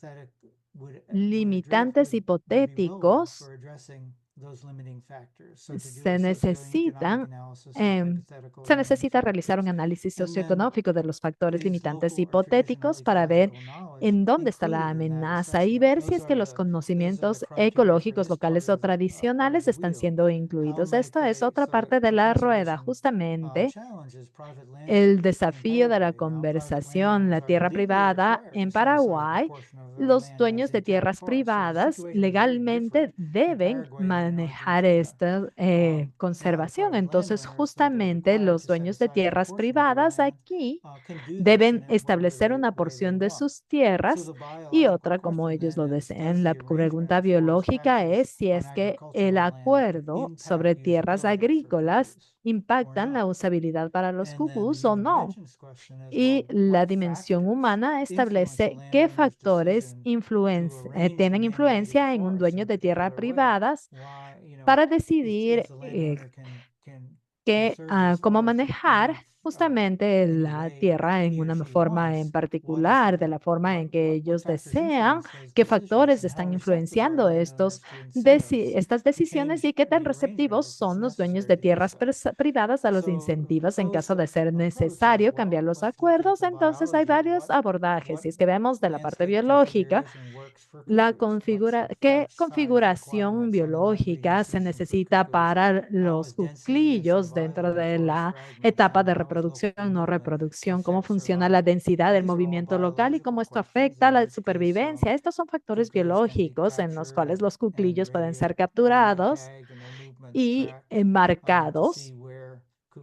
limitantes hipotéticos se necesita realizar un análisis socioeconómico de los factores limitantes hipotéticos para ver en dónde está la amenaza y ver si es que los conocimientos ecológicos locales o tradicionales están siendo incluidos. Esto es otra parte de la rueda, justamente el desafío de la conversación, la tierra privada en Paraguay. Los dueños de tierras privadas legalmente deben manejar esta conservación. Entonces, justamente los dueños de tierras privadas aquí deben establecer una porción de sus tierras y otra como ellos lo desean. La pregunta biológica es si es que el acuerdo sobre tierras agrícolas impactan la usabilidad para los cucús o no. Y la dimensión humana establece qué factores tienen influencia en un dueño de tierra privadas para decidir cómo manejar justamente la tierra en una forma en particular, de la forma en que ellos desean, qué factores están influenciando estas decisiones y qué tan receptivos son los dueños de tierras privadas a los incentivos en caso de ser necesario cambiar los acuerdos. Entonces hay varios abordajes. Si es que vemos de la parte biológica, ¿qué configuración biológica se necesita para los cuclillos dentro de la etapa de reproducción o no reproducción? ¿Cómo funciona la densidad del movimiento local y cómo esto afecta la supervivencia? Estos son factores biológicos en los cuales los cuclillos pueden ser capturados y marcados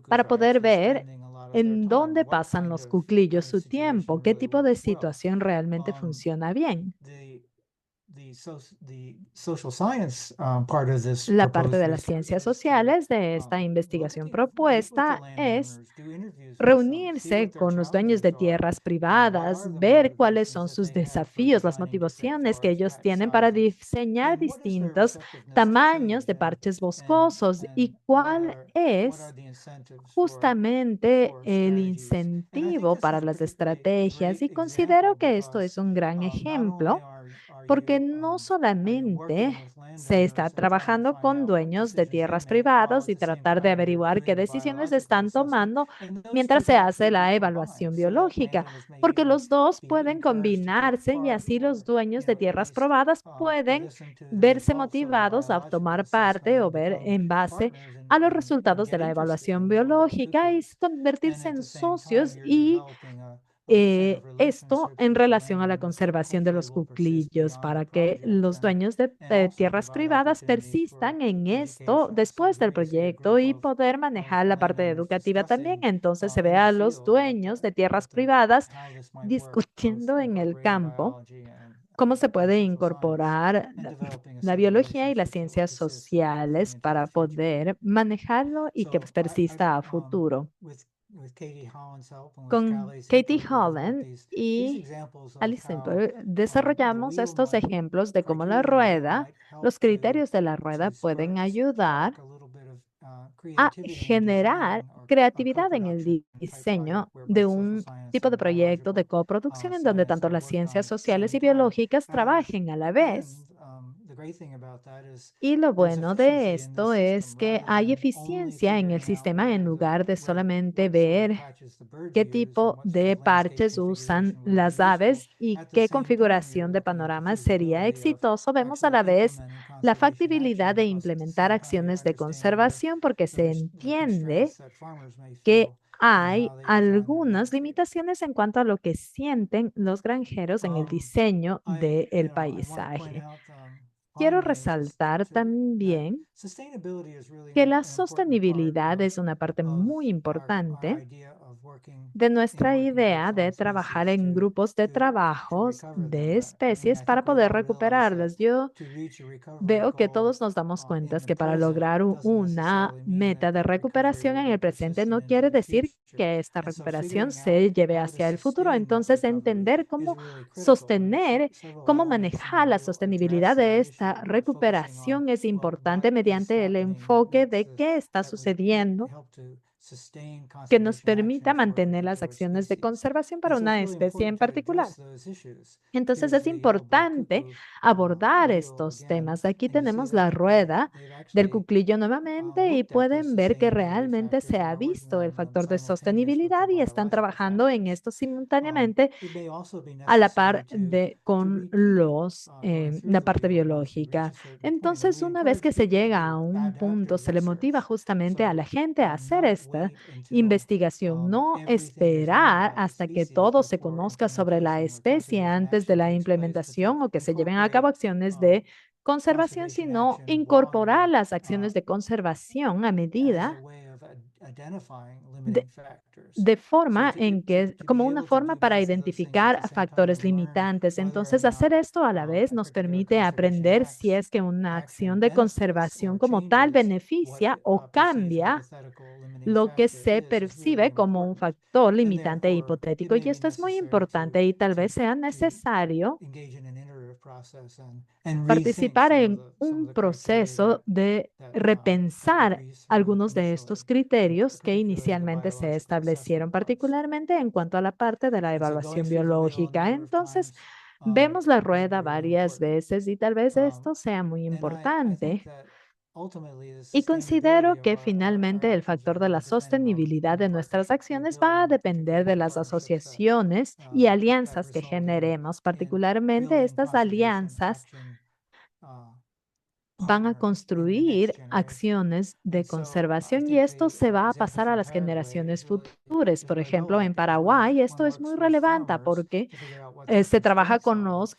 para poder ver en dónde pasan los cuclillos su tiempo, qué tipo de situación realmente funciona bien. La parte de las ciencias sociales de esta investigación propuesta es reunirse con los dueños de tierras privadas, ver cuáles son sus desafíos, las motivaciones que ellos tienen para diseñar distintos tamaños de parches boscosos y cuál es justamente el incentivo para las estrategias. Y considero que esto es un gran ejemplo porque no solamente se está trabajando con dueños de tierras privadas y tratar de averiguar qué decisiones están tomando mientras se hace la evaluación biológica, porque los dos pueden combinarse y así los dueños de tierras privadas pueden verse motivados a tomar parte o ver en base a los resultados de la evaluación biológica y convertirse en socios y esto en relación a la conservación de los cuclillos para que los dueños de tierras privadas persistan en esto después del proyecto y poder manejar la parte educativa también. Entonces se ve a los dueños de tierras privadas discutiendo en el campo cómo se puede incorporar la biología y las ciencias sociales para poder manejarlo y que persista a futuro. Con Katie Holland y Alice Simper desarrollamos estos ejemplos de cómo los criterios de la rueda pueden ayudar a generar creatividad en el diseño de un tipo de proyecto de coproducción en donde tanto las ciencias sociales y biológicas trabajen a la vez. Y lo bueno de esto es que hay eficiencia en el sistema en lugar de solamente ver qué tipo de parches usan las aves y qué configuración de panoramas sería exitoso. Vemos a la vez la factibilidad de implementar acciones de conservación porque se entiende que hay algunas limitaciones en cuanto a lo que sienten los granjeros en el diseño del paisaje. Quiero resaltar también que la sostenibilidad es una parte muy importante de nuestra idea de trabajar en grupos de trabajos de especies para poder recuperarlas. Yo veo que todos nos damos cuenta que para lograr una meta de recuperación en el presente no quiere decir que esta recuperación se lleve hacia el futuro. Entonces, entender cómo sostener, cómo manejar la sostenibilidad de esta recuperación es importante mediante el enfoque de qué está sucediendo que nos permita mantener las acciones de conservación para una especie en particular. Entonces es importante abordar estos temas. Aquí tenemos la rueda del cuclillo nuevamente y pueden ver que realmente se ha visto el factor de sostenibilidad y están trabajando en esto simultáneamente a la par con la parte biológica. Entonces, una vez que se llega a un punto, se le motiva justamente a la gente a hacer esta investigación, no esperar hasta que todo se conozca sobre la especie antes de la implementación o que se lleven a cabo acciones de conservación, sino incorporar las acciones de conservación a medida de forma en que, como una forma para identificar factores limitantes. Entonces, hacer esto a la vez nos permite aprender si es que una acción de conservación como tal beneficia o cambia lo que se percibe como un factor limitante hipotético. Y esto es muy importante y tal vez sea necesario participar en un proceso de repensar algunos de estos criterios que inicialmente se establecieron, particularmente en cuanto a la parte de la evaluación biológica. Entonces, vemos la rueda varias veces y tal vez esto sea muy importante. Y considero que finalmente el factor de la sostenibilidad de nuestras acciones va a depender de las asociaciones y alianzas que generemos. Particularmente estas alianzas van a construir acciones de conservación y esto se va a pasar a las generaciones futuras. Por ejemplo, en Paraguay esto es muy relevante porque se trabaja con los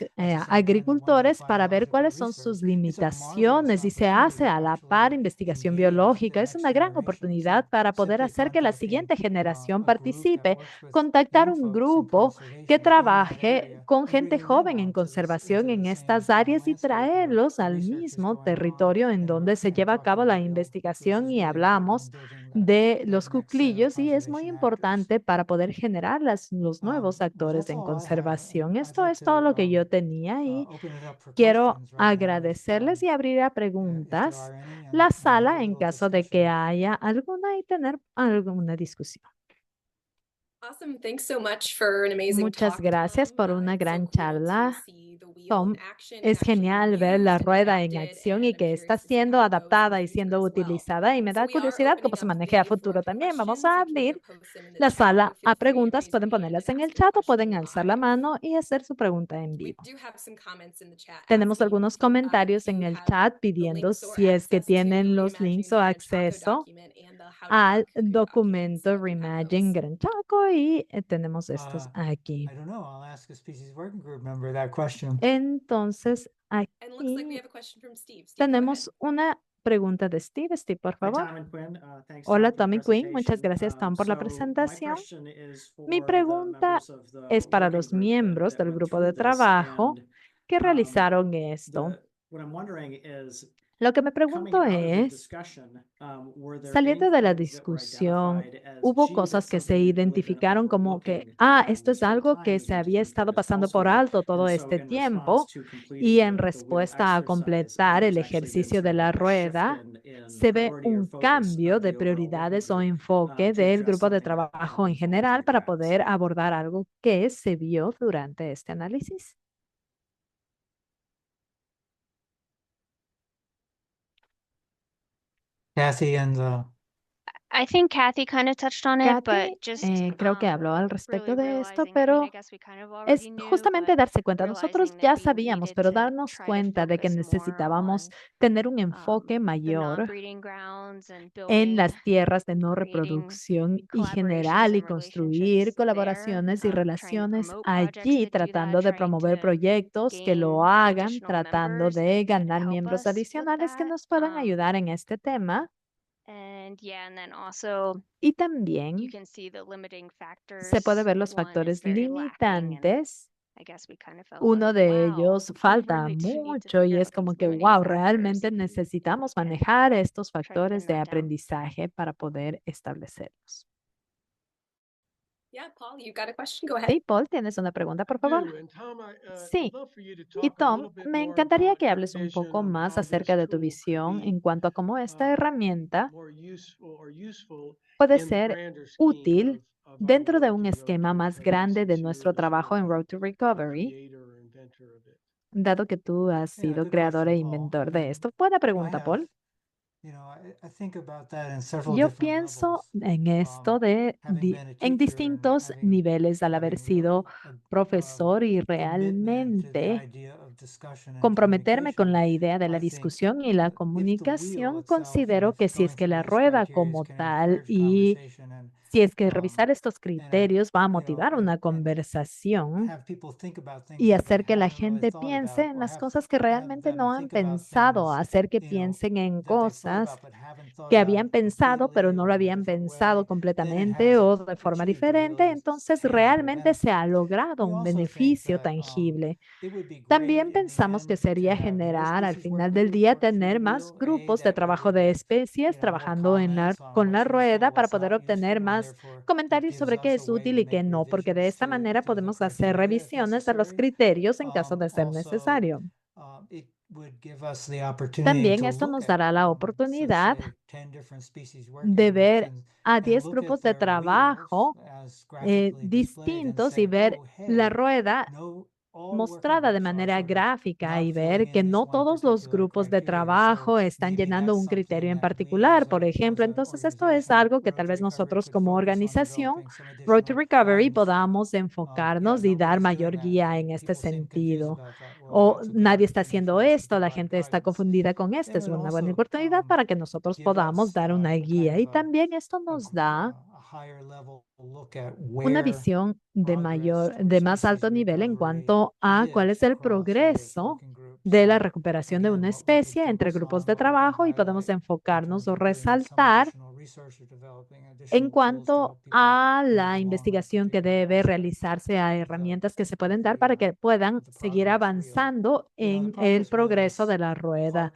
agricultores para ver cuáles son sus limitaciones y se hace a la par investigación biológica. Es una gran oportunidad para poder hacer que la siguiente generación participe, contactar un grupo que trabaje con gente joven en conservación en estas áreas y traerlos al mismo territorio en donde se lleva a cabo la investigación y hablamos de los cuclillos y es muy importante para poder generar los nuevos actores en conservación. Esto es todo lo que yo tenía y quiero agradecerles y abrir a preguntas la sala en caso de que haya alguna y tener alguna discusión. Awesome. Thanks so much for an amazing Muchas talk, gracias Tom. por una It's so gran cool to charla. see the wheel Tom, in action and es actually genial ver la used and rueda en adapted, acción y and I'm que curious está to see siendo how it goes in the adaptada y future siendo as well. utilizada y me So da we are curiosidad cómo opening se up maneje a the floor futuro for también. Vamos questions. a You can either abrir post them in the la chat or sala feel a free to preguntas. raise your Pueden hand ponerlas and en el ask your chat o question pueden alzar la live. mano y hacer su pregunta en We vivo. do have some comments in the chat Tenemos asking algunos if comentarios en you el have chat the pidiendo links or si es que access to the tienen los links Reimagining o Gran Chaco acceso document and the How to al Work Cuckoo document. documento So we have Reimagine those. Gran Chaco y tenemos estos aquí. I don't know. I'll ask a species working group member that question. Entonces, And looks like we aquí have a question from Steve. Steve, go ahead. tenemos una pregunta de Steve. Steve, por Hi, favor. Tom and Quinn. Thanks, Hola, Tom, Tom for y the Quinn. Muchas presentation. gracias, Tom, por la So my presentación. question is Mi for the pregunta members of the es para working los group miembros that del went grupo through de this. trabajo And que realizaron esto. what I'm wondering is, Lo que me coming pregunto out of the es, discussion, were there any saliendo de la things that were discusión, identified as, hubo gee, cosas that's que se something that we've been identificaron como que, overlooking esto es this whole algo que time se as we've había just been estado focused pasando por elsewhere. alto todo And so este in tiempo response to completing y en the wheel respuesta a exercise, completar el there's actually been ejercicio sort de of la a shift rueda, in se ve priority or un focus cambio of de the overall working prioridades o group enfoque to del address grupo de something that hadn't trabajo en been fully general para tracked. poder abordar algo que se vio durante este análisis. Kathy and I think Kathy kind of touched on it, but Kathy, just creo que habló al respecto really de esto, realizing, I mean, pero I guess we kind of es already knew, justamente but darse cuenta. Nosotros realizing that ya we sabíamos, needed pero to darnos try to cuenta de que focus more necesitábamos on tener un enfoque the mayor non-breeding grounds and en building las tierras de no creating reproducción y collaborations general y and construir relationships there, colaboraciones y trying to relaciones promote projects allí, that do that, tratando de trying promover to proyectos que lo gain hagan, additional tratando members de that could ganar help miembros us with adicionales que that. nos puedan ayudar en este tema. And yeah, and then also Y you también can see the limiting se puede factors. ver los One is factores very lacking, and limitantes. I guess we kind of felt Uno like, de wow, ellos we falta really do need to mucho y figure es out como these que, limiting wow, factors realmente and necesitamos manejar estos try to factores pin de that down. aprendizaje para poder establecerlos. Yeah, Paul, you got a question? Go ahead. Sí, Paul, ¿tienes una pregunta, por favor? Sí. Y Tom, me encantaría que hables un poco más acerca de tu visión en cuanto a cómo esta herramienta puede ser útil dentro de un esquema más grande de nuestro trabajo en Road to Recovery, dado que tú has Yeah, sido good creador e question, Paul. inventor de esto. Buena pregunta, Paul. I think about that in several Yo different pienso levels. en esto Having been a en teacher distintos and niveles al haber having sido really profesor y commitment to the realmente idea of discussion and comprometerme con communication. la idea de la I think discusión y la if the wheel comunicación. itself, Considero que si es going que through la those rueda criteria como can tal encourage y conversation and Si es que revisar estos criterios va a motivar una conversación y hacer que la gente piense en las cosas que realmente no han pensado, hacer que piensen en cosas que habían pensado, pero no lo habían pensado completamente o de forma diferente, entonces realmente se ha logrado un beneficio tangible. También pensamos que sería generar al final del día tener más grupos de trabajo de especies trabajando con la rueda para poder obtener más comentarios sobre qué es útil y qué no, porque de esta manera podemos hacer revisiones de los criterios en caso de ser necesario. También esto nos dará la oportunidad de ver a 10 grupos de trabajo distintos y ver la rueda mostrada de manera gráfica y ver que no todos los grupos de trabajo están llenando un criterio en particular, por ejemplo. Entonces, esto es algo que tal vez nosotros como organización, Road to Recovery, podamos enfocarnos y dar mayor guía en este sentido. O nadie está haciendo esto, la gente está confundida con esto. Es una buena oportunidad para que nosotros podamos dar una guía. Y también esto nos da una visión de más alto nivel en cuanto a cuál es el progreso de la recuperación de una especie entre grupos de trabajo y podemos enfocarnos o resaltar en cuanto a la investigación que debe realizarse, a herramientas que se pueden dar para que puedan seguir avanzando en el progreso de la rueda.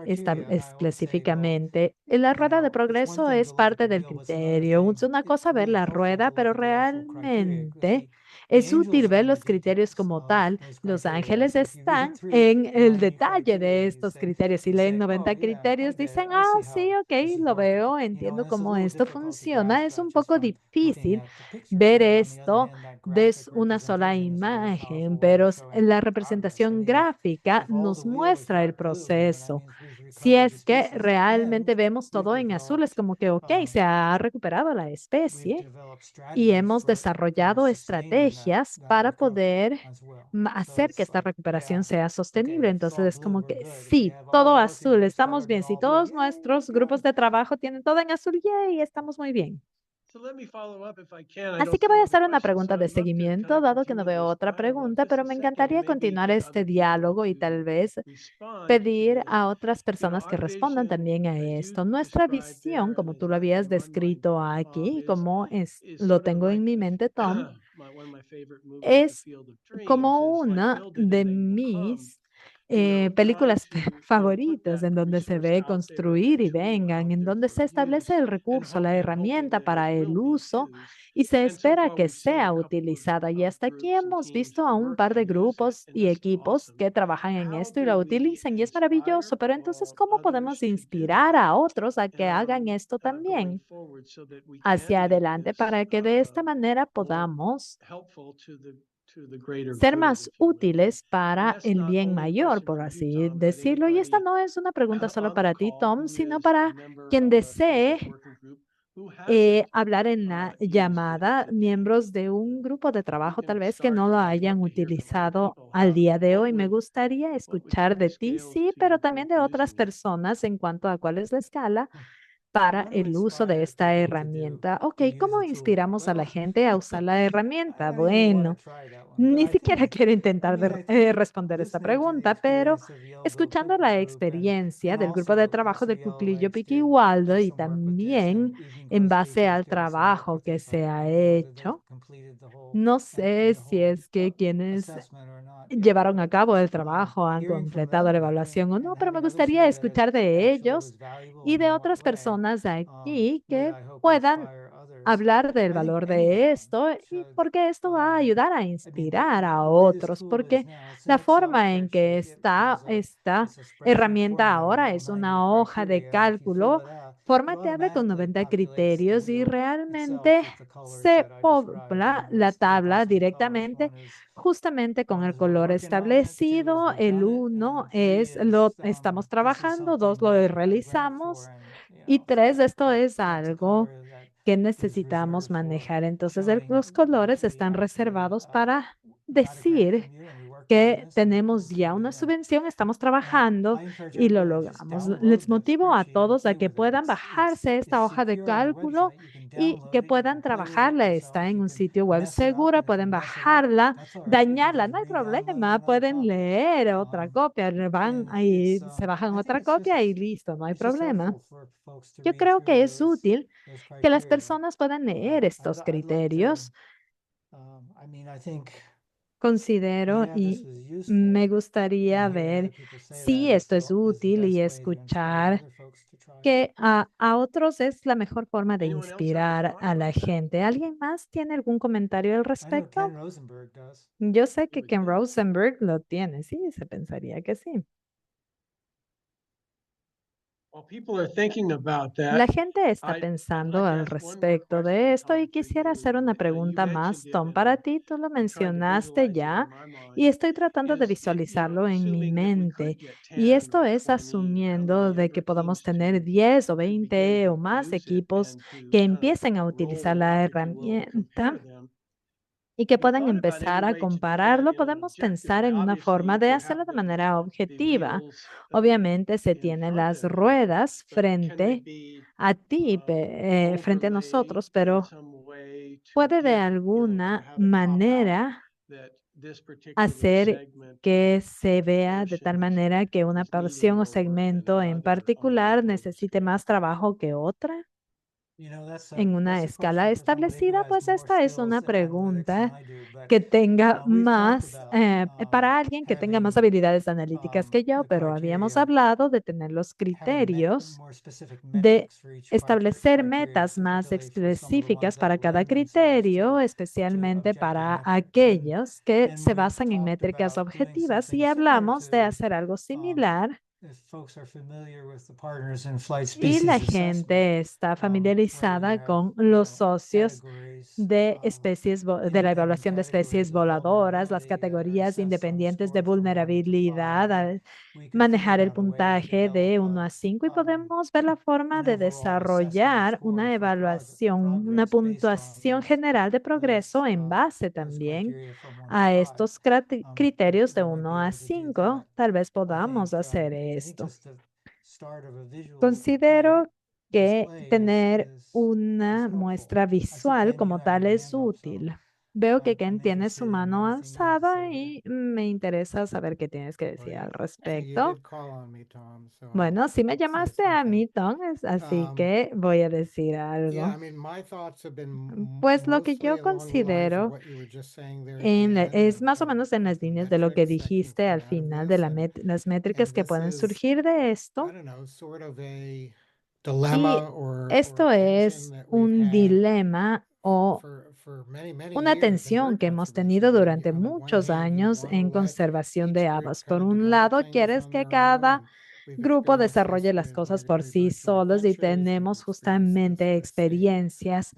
Específicamente, la rueda de progreso es parte del criterio. Es una cosa ver la rueda, pero realmente es útil ver los criterios como tal. Los ángeles están en el detalle de estos criterios. Si leen 90 criterios, dicen, sí, ok, lo veo, entiendo cómo esto funciona. Es un poco difícil ver esto de una sola imagen, pero la representación gráfica nos muestra el proceso. Si es que realmente vemos todo en azul, es como que, ok, se ha recuperado la especie y hemos desarrollado estrategias para poder hacer que esta recuperación sea sostenible. Entonces es como que sí, todo azul, estamos bien. Si todos nuestros grupos de trabajo tienen todo en azul, yay, estamos muy bien. Así que voy a hacer una pregunta de seguimiento, dado que no veo otra pregunta, pero me encantaría continuar este diálogo y tal vez pedir a otras personas que respondan también a esto. Nuestra visión, como tú lo habías descrito aquí, como lo tengo en mi mente, Tom, es como una de mis películas favoritas, en donde se ve construir y vengan, en donde se establece el recurso, la herramienta para el uso y se espera que sea utilizada. Y hasta aquí hemos visto a un par de grupos y equipos que trabajan en esto y lo utilizan y es maravilloso, pero entonces, ¿cómo podemos inspirar a otros a que hagan esto también hacia adelante para que de esta manera podamos ser más útiles para el bien mayor, por así decirlo? Y esta no es una pregunta solo para ti, Tom, sino para quien desee hablar en la llamada, miembros de un grupo de trabajo tal vez que no lo hayan utilizado al día de hoy. Me gustaría escuchar de ti, sí, pero también de otras personas en cuanto a cuál es la escala para el uso de esta herramienta. Ok, ¿cómo inspiramos a la gente a usar la herramienta? Bueno, ni siquiera quiero intentar responder esta pregunta, pero escuchando la experiencia del grupo de trabajo de Cuclillo, Pique y Waldo y también en base al trabajo que se ha hecho, no sé si es que quienes llevaron a cabo el trabajo han completado la evaluación o no, pero me gustaría escuchar de ellos y de otras personas aquí que puedan hablar del valor de esto y porque esto va a ayudar a inspirar a otros, porque la forma en que está esta herramienta ahora es una hoja de cálculo formateable con 90 criterios y realmente se pobla la tabla directamente justamente con el color establecido. El 1 es lo estamos trabajando, 2 lo realizamos y 3 esto es algo que necesitamos manejar. Entonces, los colores están reservados para decir que tenemos ya una subvención, estamos trabajando y lo logramos. Les motivo a todos a que puedan bajarse esta hoja de cálculo y que puedan trabajarla. Está en un sitio web seguro, pueden bajarla, dañarla, no hay problema, pueden leer otra copia, van ahí, se bajan otra copia y listo, no hay problema. Yo creo que es útil que las personas puedan leer estos criterios. Considero y me gustaría ver si esto es útil y escuchar que a otros es la mejor forma de inspirar a la gente. ¿Alguien más tiene algún comentario al respecto? Yo sé que Ken Rosenberg lo tiene, sí, se pensaría que sí. La gente está pensando al respecto de esto y quisiera hacer una pregunta más, Tom, para ti. Tú lo mencionaste ya y estoy tratando de visualizarlo en mi mente. Y esto es asumiendo de que podamos tener 10 o 20 o más equipos que empiecen a utilizar la herramienta y que puedan empezar a compararlo, podemos pensar en una forma de hacerlo de manera objetiva. Obviamente se tienen las ruedas frente a ti, frente a nosotros, pero puede de alguna manera hacer que se vea de tal manera que una porción o segmento en particular necesite más trabajo que otra. En una escala establecida, pues esta es una pregunta que tenga más, para alguien que tenga más habilidades analíticas que yo, pero habíamos hablado de tener los criterios, de establecer metas más específicas para cada criterio, especialmente para aquellos que se basan en métricas objetivas, y hablamos de hacer algo similar. Y la gente está familiarizada con los socios de especies, de la evaluación de especies voladoras, las categorías independientes de vulnerabilidad, al manejar el puntaje de 1 a 5 y podemos ver la forma de desarrollar una evaluación, una puntuación general de progreso en base también a estos criterios de 1 a 5. Tal vez podamos hacer esto. Considero que tener una muestra visual como tal es útil. Veo que Ken tiene su mano alzada y me interesa saber qué tienes que decir al respecto. Bueno, sí me llamaste a mí, Tom, así que voy a decir algo. Pues lo que yo considero es más o menos en las líneas de lo que dijiste al final de las métricas que pueden surgir de esto. Y esto es un dilema o una tensión que hemos tenido durante muchos años en conservación de habas. Por un lado, quieres que cada grupo desarrolle las cosas por sí solos y tenemos justamente experiencias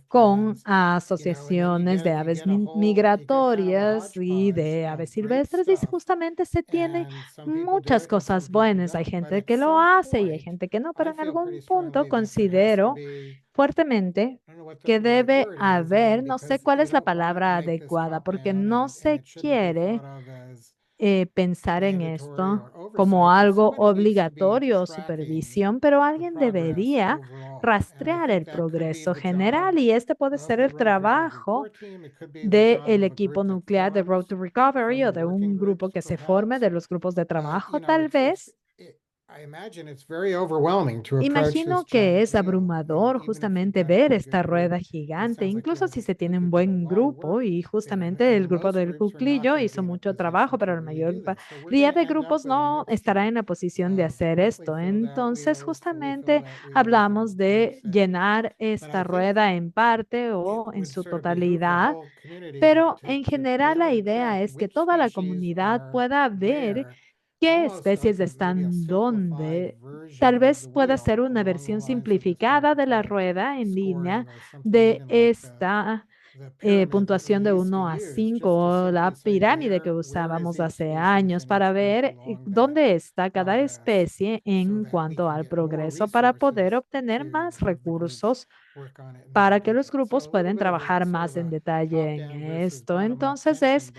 con asociaciones de aves migratorias y de aves silvestres y justamente se tiene muchas cosas buenas. Hay gente que lo hace y hay gente que no, pero en algún punto considero fuertemente que debe haber, no sé cuál es la palabra adecuada, porque no se quiere pensar en esto como algo obligatorio o supervisión, pero alguien debería rastrear el progreso general y este puede ser el trabajo del equipo nuclear de Road to Recovery o de un grupo que se forme de los grupos de trabajo, tal vez. Imagino que es abrumador justamente ver esta rueda gigante, incluso si se tiene un buen grupo y justamente el grupo del cuclillo hizo mucho trabajo, pero la mayoría de grupos no estará en la posición de hacer esto. Entonces, justamente hablamos de llenar esta rueda en parte o en su totalidad, pero en general la idea es que toda la comunidad pueda ver qué especies están dónde. Tal vez pueda ser una versión simplificada de la rueda en línea de esta puntuación de 1 a 5 o la pirámide que usábamos hace años para ver dónde está cada especie en cuanto al progreso para poder obtener más recursos para que los grupos puedan trabajar más en detalle en esto. Entonces es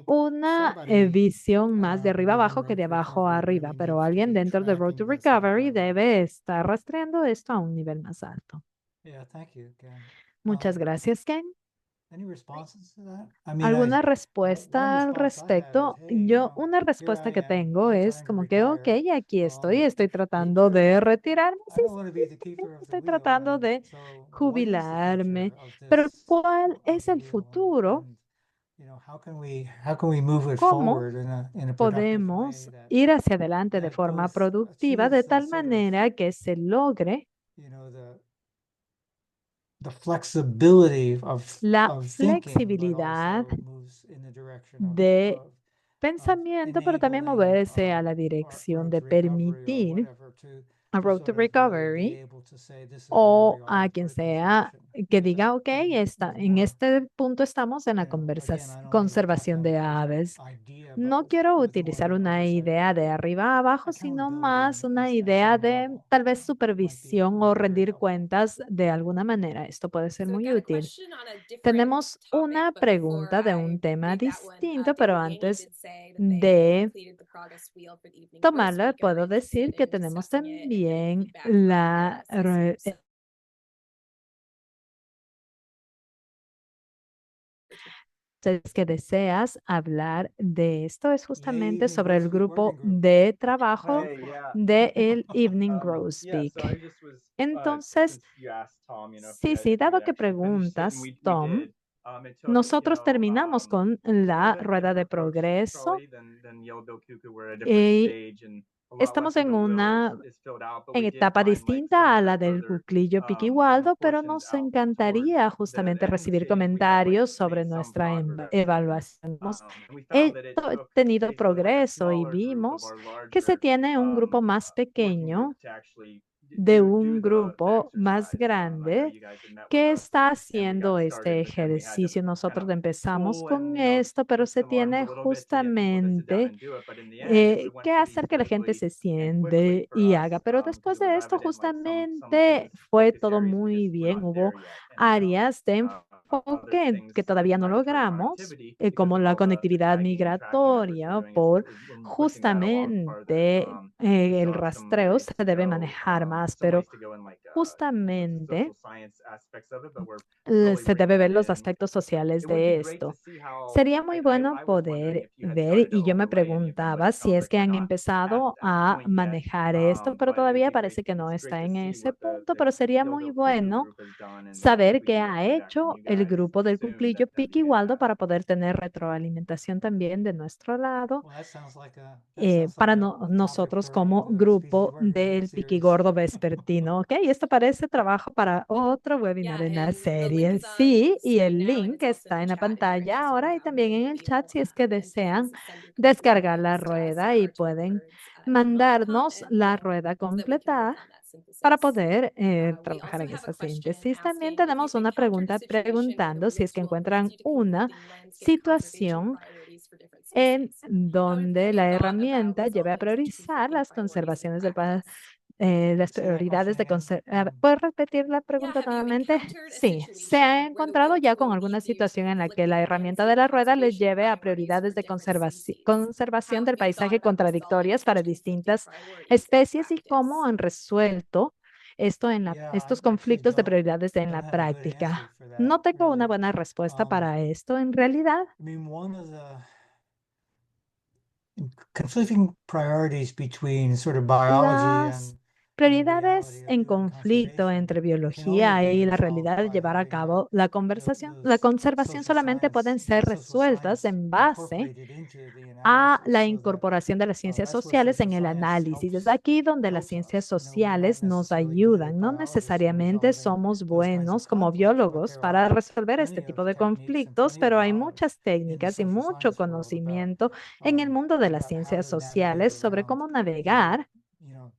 una visión más de arriba abajo que de abajo a arriba, pero alguien dentro de Road to Recovery debe estar rastreando esto a un nivel más alto. Yeah, thank you, Ken. Muchas gracias, Ken. Any responses to that? I mean, ¿Alguna one respuesta al response I have is, respecto? hey, Una here respuesta I que am, tengo I'm es trying to como que, ok, retire. aquí estoy Maybe tratando de you're- retirarme. I Sí, don't sí, want to sí, be the sí, keeper of the estoy wheel. tratando And de so what is the jubilarme. future of Pero this, ¿cuál of es the el wheel? futuro? You know, how can we move it ¿Cómo forward in a productive podemos way that ir hacia adelante de forma both productiva achieves de the tal sort of, manera que se logre you know, the flexibility la of thinking, but flexibilidad also moves in the direction de of pensamiento, pero también moverse a la dirección de permitir a Road to Recovery o a quien sea que diga, ok, en este punto estamos en la conservación de aves. No quiero utilizar una idea de arriba a abajo, sino más una idea de tal vez supervisión o rendir cuentas de alguna manera. Esto puede ser So we muy got a útil. question on a different Tenemos topic, una but pregunta de before un I tema read that one, distinto, pero David Yaney antes did say that de they completed the progress wheel for the evening roast tomarlo, week and puedo were interested decir que in tenemos discussing it and getting también feedback from la citizens. que deseas hablar de esto es justamente Evening sobre el Grosbeak grupo Working Group. de trabajo Hey, yeah. de el Evening Yeah, Grosbeak. so I just was Entonces, since you asked Tom, if sí, we dado had que actually finished it, and preguntas, we Tom, did. It took, nosotros terminamos con a la little bit rueda de different approach to progreso Trolley than Yellow-billed Cuckoo. We're at a different y stage and a lot estamos less of en the wheel una is filled out, but en we did etapa find like some distinta a of la the del further cuclillo Piquiwaldo, pero portions nos out encantaría towards justamente the ending recibir stage. We had like comentarios sobre made some nuestra progress and evaluación. Hemos and we found that it took tenido basically like a progreso y smaller group of vimos our que se larger tiene un grupo más working pequeño group to actually de do un the grupo más exercise. I know grande you guys had met with que us está and we haciendo got este started, but then we had to ejercicio. kind Nosotros of empezamos pull con and esto, pero twist se some arms a tiene little bit to get people to sit down justamente and do it. But in the end, it went que pretty hacer que la gente se smoothly and quickly siente for y us haga. Pero because después it was de esto, evident like some justamente things, fue focus todo areas, we muy just were bien. not Hubo there yet. And áreas de other enfoque que things todavía no migratory logramos, connectivity, because como of la all the conectividad tagging and tracking efforts migratoria, we're doing, por we're pushing that along farther. justamente We el still have some rastreo ways se to debe go, manejar más, some pero ways to go in like justamente social science aspects of it, but we're slowly se bringing debe ver that los in. aspectos sociales It would be de great to esto. see how Sería muy bueno I was wondering poder if you had ver, started to y yo me overlay any of your preguntaba si es metabolic que or han not at empezado that a point yet. manejar esto, pero But it'd todavía be great, parece que no it's great está to en see ese what punto, pero sería muy Yellow-billed Cuckoo bueno group has done, and if saber we qué can get ha feedback from hecho you el guys grupo del soon, cuclillo that'd be Piquiwaldo para fantastic. poder tener retroalimentación también de nuestro lado. Well, that sounds like Para a topic nosotros for como another Species grupo Working Group del series. Piquigordo vespertino, ¿ok? Y esto parece trabajo para otro webinar Yeah, en la and the link serie. is on Sí, y screen el now, and link it's also in está the en la chat if you're pantalla interested ahora in y también en el downloading chat si es que and desean please send your completed descargar la workbooks to us rueda at y pueden archwords.com, mandarnos and la we'll rueda so that we can work completada on that synthesis. para poder We trabajar also en have a esa question síntesis. También asking if tenemos you've una encountered a pregunta situation where the preguntando si es que ritual forced encuentran you to una conflicting landscape conservation situación priorities for different en species. I would donde plenty la thought about herramienta resolving lleve a such priorizar conflicting las priorities in conservaciones practice. las Say that prioridades de question again. ¿Puedes repetir la Yeah, pregunta have you nuevamente? encountered a Sí, se ha situation where the encontrado wheel ya con tool alguna leads you to situación en la que la conflicting herramienta de landscape la rueda les conservation lleve a priorities for prioridades de different species? conservación How del have you thought paisaje about resolving contradictorias such para conflicting distintas priorities in especies y practice? cómo han resuelto esto Yeah, I estos actually conflictos de prioridades en don't la have a good answer práctica. for that, No tengo una really. buena respuesta para esto en realidad. I mean, one of the conflicting priorities between sort of biology Las and the prioridades reality of en doing conflicto conservation entre can only biología be y la resolved realidad de by llevar a having cabo la those conservación social solamente pueden ser that social resueltas science en base incorporated into the a analysis, la so that incorporación de las ciencias that's where sociales social en el science análisis. Es aquí donde las helps ciencias us. You know, we're not sociales nos necessarily good at ayudan. No biologists in necesariamente resolving somos those kinds of buenos como conflicts, but biólogos there para are resolver este plenty tipo of de techniques and conflictos, plenty of pero hay knowledge muchas in the técnicas y social mucho science world about conocimiento en el mundo de las how ciencias to navigate sociales sobre around cómo either navegar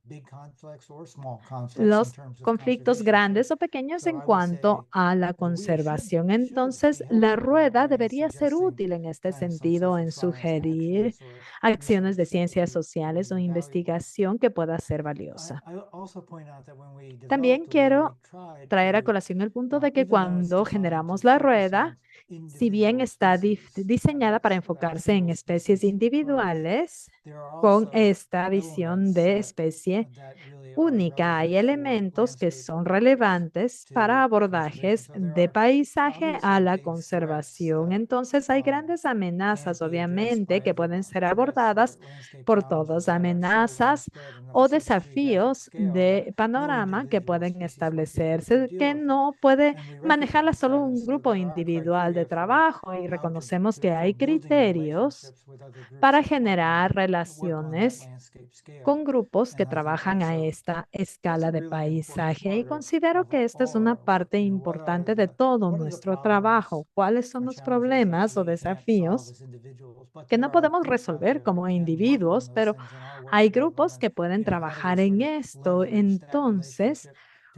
big conflicts or small conflicts in los terms of conflictos conservation. grandes o pequeños So en I would say cuanto a la the wheel conservación. should Entonces, be la helpful in that rueda way, in debería ser suggesting útil en este kind of some sentido, social en science sugerir actions or acciones de research that would ciencias be sociales o valuable. investigación que pueda ser valiosa. I also point out that when we También developed the wheel, we quiero tried traer a to, colación el punto de que even though it's cuando designed to generamos la focus rueda, on si bien individual está species, diseñada para enfocarse en single especies species approach, individuales, there are con also esta visión de elements that especie especie única. Hay elementos que son relevantes para abordajes de paisaje a la conservación. Entonces, hay grandes amenazas, obviamente, que pueden ser abordadas por todos, amenazas o desafíos de panorama que pueden establecerse, que no puede manejarla solo un grupo individual de trabajo, y reconocemos que hay criterios para generar relaciones con grupos que trabajan a esta escala de paisaje. Y considero que esta es una parte importante de todo nuestro trabajo. ¿Cuáles son los problemas o desafíos que no podemos resolver como individuos, pero hay grupos que pueden trabajar en esto? Entonces,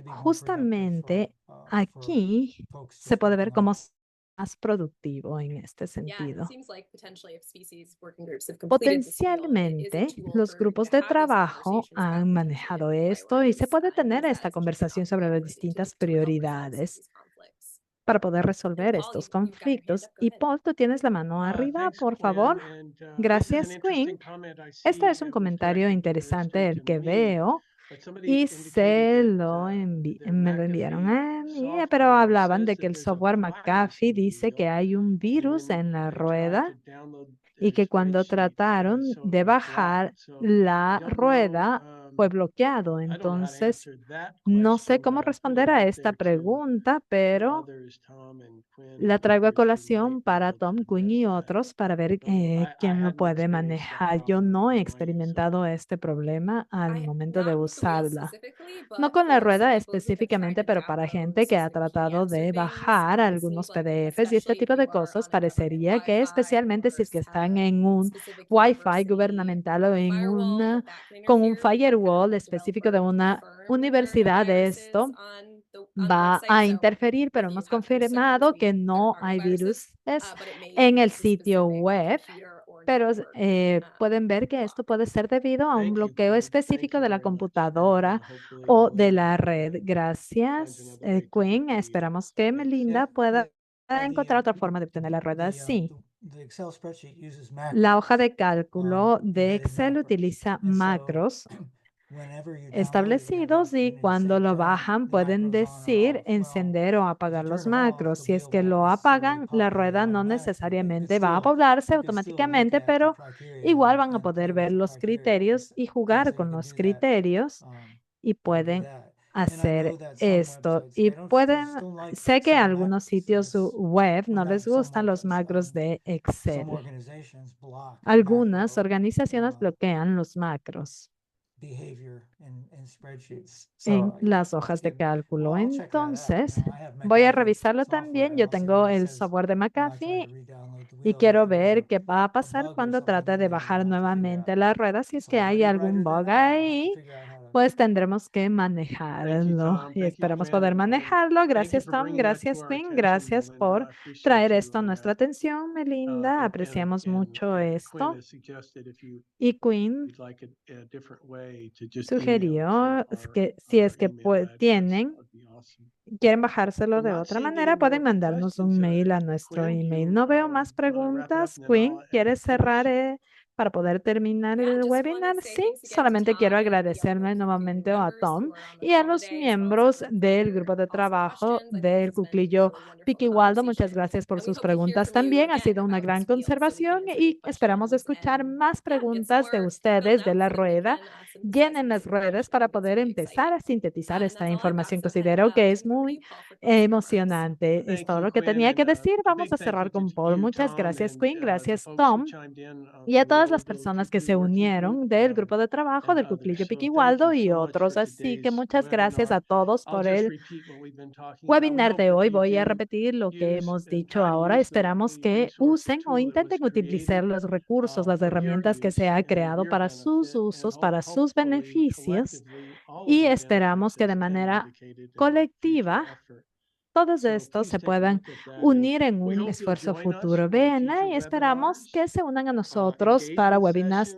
justamente aquí se puede ver cómo es más productivo en este sentido. Potencialmente, los grupos de trabajo han manejado esto y se puede tener esta conversación sobre las distintas prioridades para poder resolver estos conflictos. Y Paul, tú tienes la mano arriba, por favor. Gracias, Quinn. Este es un comentario interesante el que veo y me lo enviaron a mí, pero hablaban de que el software McAfee dice que hay un virus en la rueda y que cuando trataron de bajar la rueda fue bloqueado. Entonces, no sé cómo responder a esta pregunta, pero la traigo a colación para Tom, Quinn y otros para ver quién lo puede manejar. Yo no he experimentado este problema al momento de usarla. No con la rueda específicamente, pero para gente que ha tratado de bajar algunos PDFs y este tipo de cosas, parecería que especialmente si es que están en un Wi-Fi gubernamental o con un firewall específico de una universidad, esto va a interferir, pero hemos confirmado que no hay virus en el sitio web, pero pueden ver que esto puede ser debido a un bloqueo específico de la computadora o de la red. Gracias, Quinn. Esperamos que Melinda pueda encontrar otra forma de obtener la rueda. Sí. La hoja de cálculo de Excel utiliza macros establecidos y cuando lo bajan pueden decir encender o apagar los macros. Si es que lo apagan, la rueda no necesariamente va a poblarse automáticamente, pero igual van a poder ver los criterios y jugar con los criterios y pueden hacer esto. Y sé que algunos sitios web no les gustan los macros de Excel. Algunas organizaciones bloquean los macros en las hojas de cálculo. Entonces, voy a revisarlo también. Yo tengo el software de McAfee y quiero ver qué va a pasar cuando trate de bajar nuevamente la rueda. Si es que hay algún bug ahí, pues tendremos que manejarlo y esperamos poder manejarlo. Gracias, Tom. Gracias, Quinn. Gracias por traer esto a nuestra atención, Melinda. Apreciamos mucho esto. Y Quinn sugirió que si es que quieren bajárselo de otra manera, pueden mandarnos un mail a nuestro email. No veo más preguntas. Quinn, ¿quieres cerrar para poder terminar el webinar? Sí, solamente quiero agradecerme nuevamente a Tom y a los miembros del grupo de trabajo del Cuclillo Piquiwaldo. Muchas gracias por sus preguntas también. Ha sido una gran conservación y esperamos escuchar más preguntas de ustedes de la rueda. Llenen las redes para poder empezar a sintetizar esta información. Considero que es muy emocionante. Es todo lo que tenía que decir. Vamos a cerrar con Paul. Muchas gracias, Quinn. Gracias, Tom. Y a todas las personas que se unieron del grupo de trabajo del Cuclillo Piquiwaldo y otros. Así que muchas gracias a todos por el webinar de hoy. Voy a repetir lo que hemos dicho ahora. Esperamos que usen o intenten utilizar los recursos, las herramientas que se ha creado para sus usos, para sus beneficios, y esperamos que de manera colectiva todos estos se puedan unir en un esfuerzo futuro. Ven y esperamos que se unan a nosotros para webinars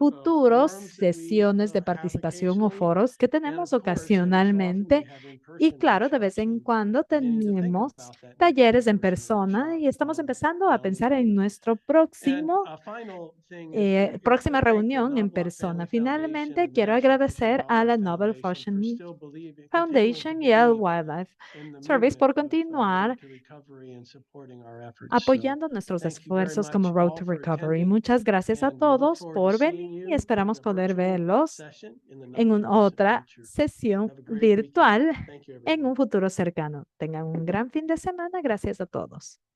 futuros sesiones de participación o foros que tenemos ocasionalmente. Y claro, de vez en cuando tenemos talleres en persona y estamos empezando a pensar en nuestro próxima reunión en persona. Finalmente, quiero agradecer a la Nobel Foundation y al Wildlife Service por continuar apoyando nuestros esfuerzos como Road to Recovery. Muchas gracias a todos por venir y esperamos poder verlos en otra sesión virtual en un futuro cercano. Tengan un gran fin de semana. Gracias a todos.